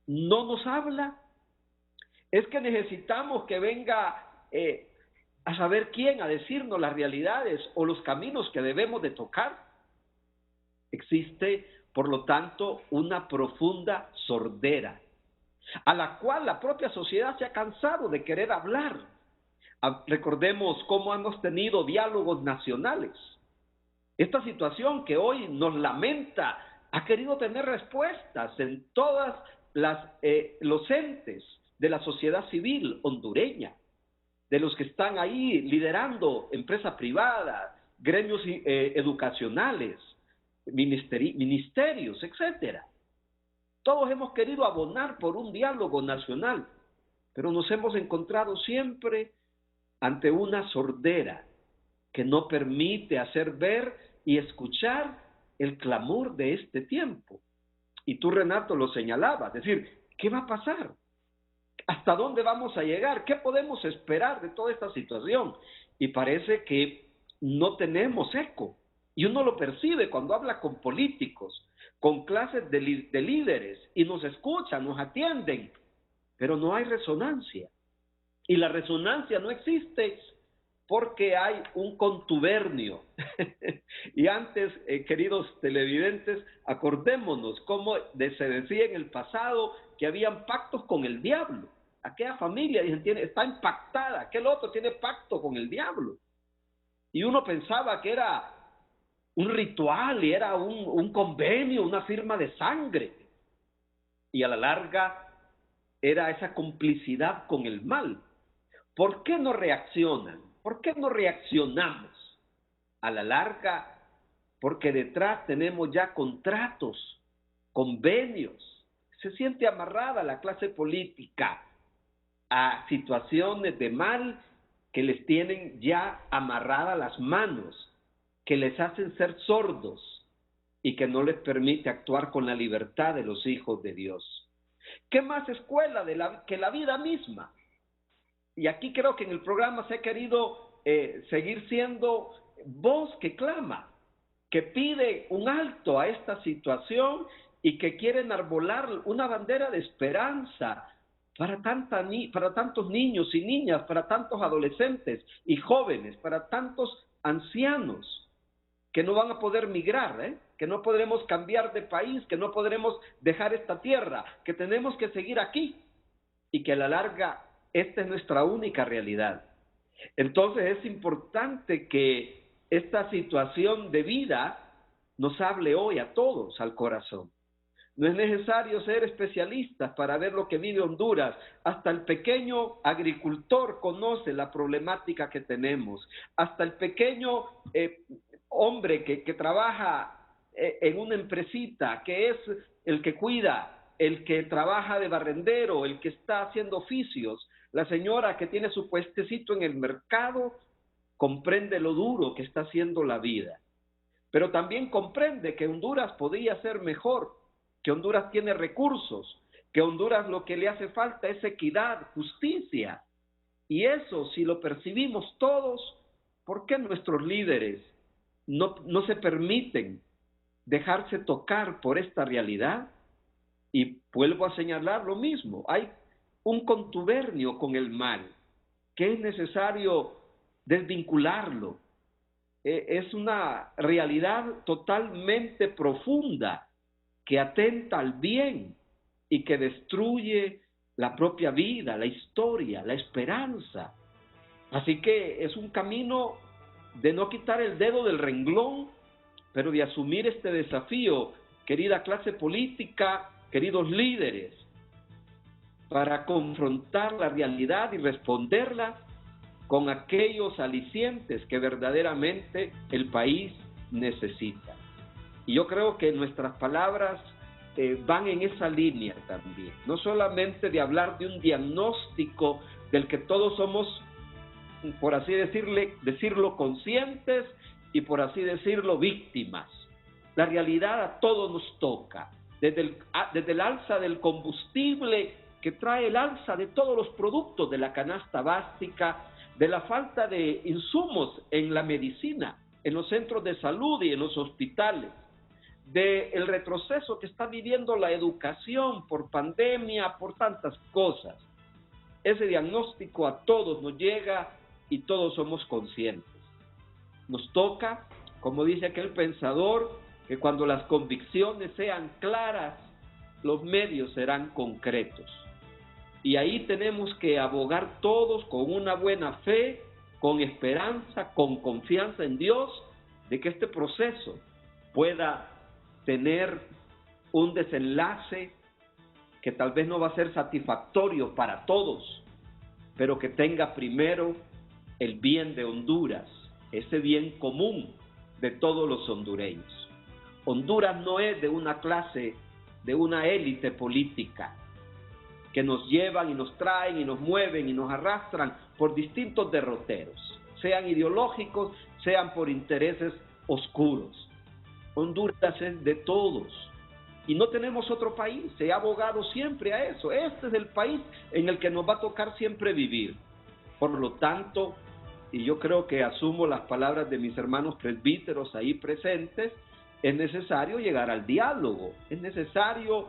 no nos habla. Es que necesitamos que venga a saber quién a decirnos las realidades o los caminos que debemos de tocar. Existe, por lo tanto, una profunda sordera, a la cual la propia sociedad se ha cansado de querer hablar. Recordemos cómo hemos tenido diálogos nacionales. Esta situación que hoy nos lamenta ha querido tener respuestas en todas los entes de la sociedad civil hondureña, de los que están ahí liderando empresa privada, gremios educacionales, ministerios, etcétera. Todos hemos querido abonar por un diálogo nacional, pero nos hemos encontrado siempre ante una sordera que no permite hacer ver y escuchar el clamor de este tiempo. Y tú, Renato, lo señalabas, es decir, ¿qué va a pasar? ¿Hasta dónde vamos a llegar? ¿Qué podemos esperar de toda esta situación? Y parece que no tenemos eco. Y uno lo percibe cuando habla con políticos, con clases de líderes, y nos escuchan, nos atienden, pero no hay resonancia. Y la resonancia no existe porque hay un contubernio. Y antes, queridos televidentes, acordémonos cómo se decía en el pasado que habían pactos con el diablo. Aquella familia está impactada, aquel otro tiene pacto con el diablo. Y uno pensaba que era un ritual y era un convenio, una firma de sangre. Y a la larga era esa complicidad con el mal. ¿Por qué no reaccionan? ¿Por qué no reaccionamos? A la larga, porque detrás tenemos ya contratos, convenios. Se siente amarrada la clase política a situaciones de mal que les tienen ya amarradas las manos, que les hacen ser sordos y que no les permite actuar con la libertad de los hijos de Dios. ¿Qué más escuela que la vida misma? Y aquí creo que en el programa se ha querido seguir siendo voz que clama, que pide un alto a esta situación y que quiere enarbolar una bandera de esperanza para tantos niños y niñas, para tantos adolescentes y jóvenes, para tantos ancianos que no van a poder migrar, que no podremos cambiar de país, que no podremos dejar esta tierra, que tenemos que seguir aquí y que a la larga esta es nuestra única realidad. Entonces es importante que esta situación de vida nos hable hoy a todos al corazón. No es necesario ser especialistas para ver lo que vive Honduras. Hasta el pequeño agricultor conoce la problemática que tenemos. Hasta el pequeño hombre que trabaja en una empresita, que es el que cuida, el que trabaja de barrendero, el que está haciendo oficios, la señora que tiene su puestecito en el mercado, comprende lo duro que está haciendo la vida. Pero también comprende que Honduras podría ser mejor, que Honduras tiene recursos, que Honduras lo que le hace falta es equidad, justicia. Y eso, si lo percibimos todos, ¿por qué nuestros líderes no se permiten dejarse tocar por esta realidad? Y vuelvo a señalar lo mismo, hay un contubernio con el mal, que es necesario desvincularlo. Es una realidad totalmente profunda que atenta al bien y que destruye la propia vida, la historia, la esperanza. Así que es un camino de no quitar el dedo del renglón, pero de asumir este desafío, querida clase política, queridos líderes, para confrontar la realidad y responderla con aquellos alicientes que verdaderamente el país necesita. Y yo creo que nuestras palabras van en esa línea también, no solamente de hablar de un diagnóstico del que todos somos, por así decirlo, conscientes y por así decirlo, víctimas. La realidad a todos nos toca, desde el alza del combustible que trae el alza de todos los productos de la canasta básica, de la falta de insumos en la medicina, en los centros de salud y en los hospitales, del retroceso que está viviendo la educación por pandemia, por tantas cosas. Ese diagnóstico a todos nos llega y todos somos conscientes. Nos toca, como dice aquel pensador, que cuando las convicciones sean claras, los medios serán concretos. Y ahí tenemos que abogar todos con una buena fe, con esperanza, con confianza en Dios, de que este proceso pueda tener un desenlace que tal vez no va a ser satisfactorio para todos, pero que tenga primero el bien de Honduras, ese bien común de todos los hondureños. Honduras no es de una clase, de una élite política, que nos llevan y nos traen y nos mueven y nos arrastran por distintos derroteros, sean ideológicos, sean por intereses oscuros. Honduras es de todos y no tenemos otro país, se ha abogado siempre a eso. Este es el país en el que nos va a tocar siempre vivir. Por lo tanto, y yo creo que asumo las palabras de mis hermanos presbíteros ahí presentes, es necesario llegar al diálogo, es necesario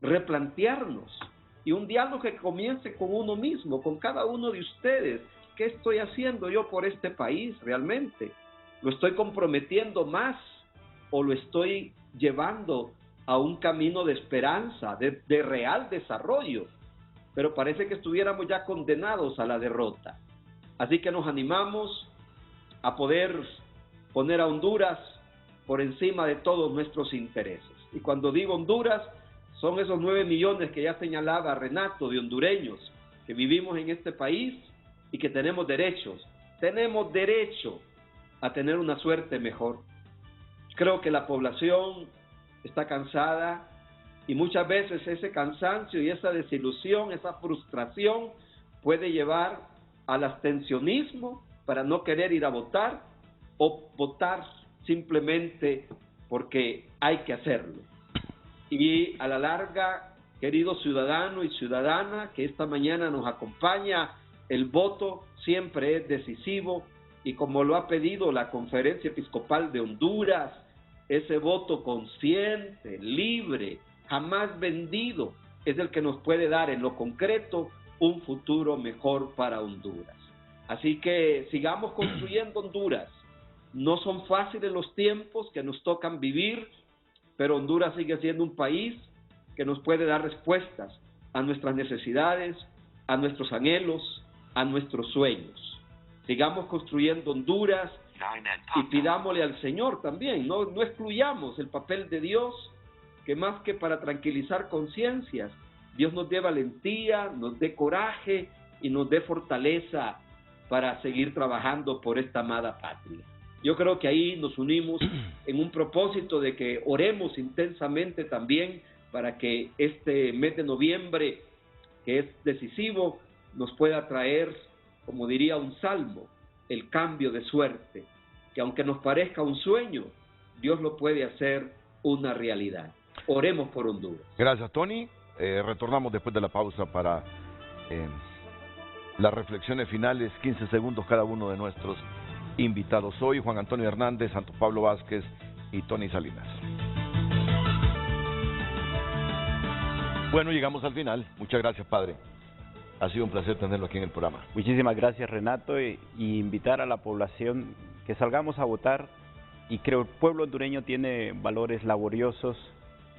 replantearnos. Y un diálogo que comience con uno mismo, con cada uno de ustedes. ¿Qué estoy haciendo yo por este país realmente? ¿Lo estoy comprometiendo más o lo estoy llevando a un camino de esperanza, de real desarrollo? Pero parece que estuviéramos ya condenados a la derrota. Así que nos animamos a poder poner a Honduras por encima de todos nuestros intereses. Y cuando digo Honduras, son esos 9 millones que ya señalaba Renato, de hondureños que vivimos en este país y que tenemos derechos. Tenemos derecho a tener una suerte mejor. Creo que la población está cansada y muchas veces ese cansancio y esa desilusión, esa frustración puede llevar al abstencionismo para no querer ir a votar o votar simplemente porque hay que hacerlo. Y a la larga, querido ciudadano y ciudadana que esta mañana nos acompaña, el voto siempre es decisivo y como lo ha pedido la Conferencia Episcopal de Honduras, ese voto consciente, libre, jamás vendido, es el que nos puede dar en lo concreto un futuro mejor para Honduras. Así que sigamos construyendo Honduras. No son fáciles los tiempos que nos tocan vivir, pero Honduras sigue siendo un país que nos puede dar respuestas a nuestras necesidades, a nuestros anhelos, a nuestros sueños. Sigamos construyendo Honduras y pidámosle al Señor también, no excluyamos el papel de Dios, que más que para tranquilizar conciencias, Dios nos dé valentía, nos dé coraje y nos dé fortaleza para seguir trabajando por esta amada patria. Yo creo que ahí nos unimos en un propósito de que oremos intensamente también para que este mes de noviembre, que es decisivo, nos pueda traer, como diría un salmo, el cambio de suerte, que aunque nos parezca un sueño, Dios lo puede hacer una realidad. Oremos por Honduras. Gracias, Tony. Retornamos después de la pausa para las reflexiones finales, 15 segundos cada uno de nuestros invitados hoy, Juan Antonio Hernández, Santos Pablo Vázquez y Tony Salinas. Bueno, llegamos al final. Muchas gracias, padre. Ha sido un placer tenerlo aquí en el programa. Muchísimas gracias, Renato, y invitar a la población que salgamos a votar. Y creo que el pueblo hondureño tiene valores laboriosos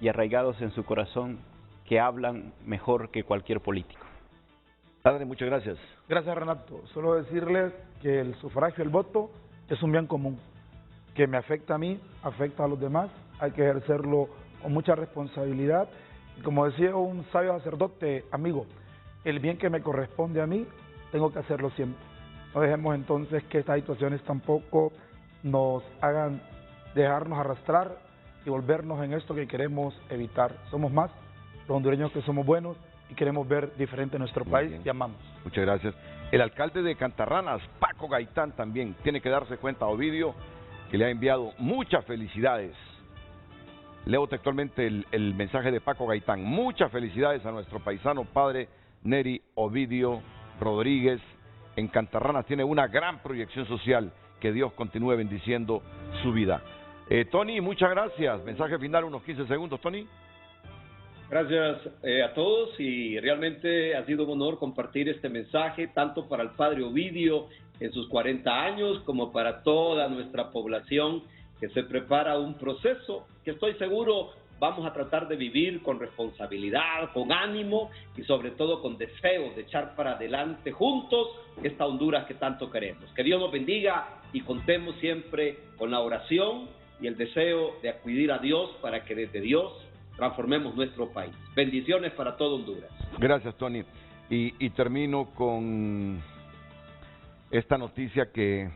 y arraigados en su corazón que hablan mejor que cualquier político. Padre, muchas gracias. Gracias, Renato. Solo decirles que el sufragio, el voto, es un bien común, que me afecta a mí, afecta a los demás, hay que ejercerlo con mucha responsabilidad. Y como decía un sabio sacerdote, amigo, el bien que me corresponde a mí, tengo que hacerlo siempre. No dejemos entonces que estas situaciones tampoco nos hagan dejarnos arrastrar y volvernos en esto que queremos evitar. Somos más los hondureños que somos buenos y queremos ver diferente nuestro país y amamos. Muchas gracias. El alcalde de Cantarranas, Paco Gaitán, también tiene que darse cuenta, Ovidio, que le ha enviado muchas felicidades. Leo textualmente el mensaje de Paco Gaitán. Muchas felicidades a nuestro paisano padre Neri Ovidio Rodríguez. En Cantarranas tiene una gran proyección social. Que Dios continúe bendiciendo su vida. Tony, muchas gracias. Mensaje final, unos 15 segundos, Tony. Gracias a todos y realmente ha sido un honor compartir este mensaje tanto para el padre Ovidio en sus 40 años como para toda nuestra población que se prepara un proceso que estoy seguro vamos a tratar de vivir con responsabilidad, con ánimo y sobre todo con deseo de echar para adelante juntos esta Honduras que tanto queremos. Que Dios nos bendiga y contemos siempre con la oración y el deseo de acudir a Dios para que desde Dios transformemos nuestro país. Bendiciones para todo Honduras. Gracias, Tony. Y termino con esta noticia que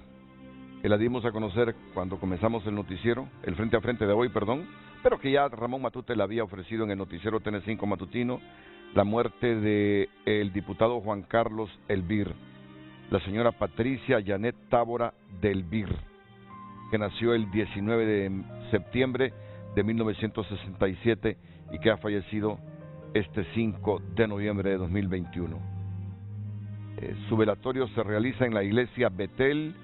la dimos a conocer cuando comenzamos el noticiero, el frente a frente de hoy, perdón, pero que ya Ramón Matute la había ofrecido en el noticiero TN5 matutino, la muerte de el diputado Juan Carlos Elvir, la señora Patricia Janet Tábora Delvir, que nació el 19 de septiembre de 1967 y que ha fallecido este 5 de noviembre de 2021. Su velatorio se realiza en la iglesia Betel,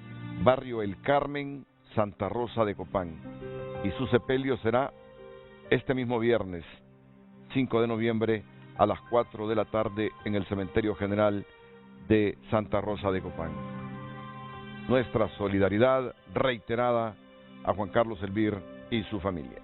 barrio El Carmen, Santa Rosa de Copán, y su sepelio será este mismo viernes 5 de noviembre a las 4 de la tarde en el Cementerio General de Santa Rosa de Copán. Nuestra solidaridad reiterada a Juan Carlos Elvir y su familia.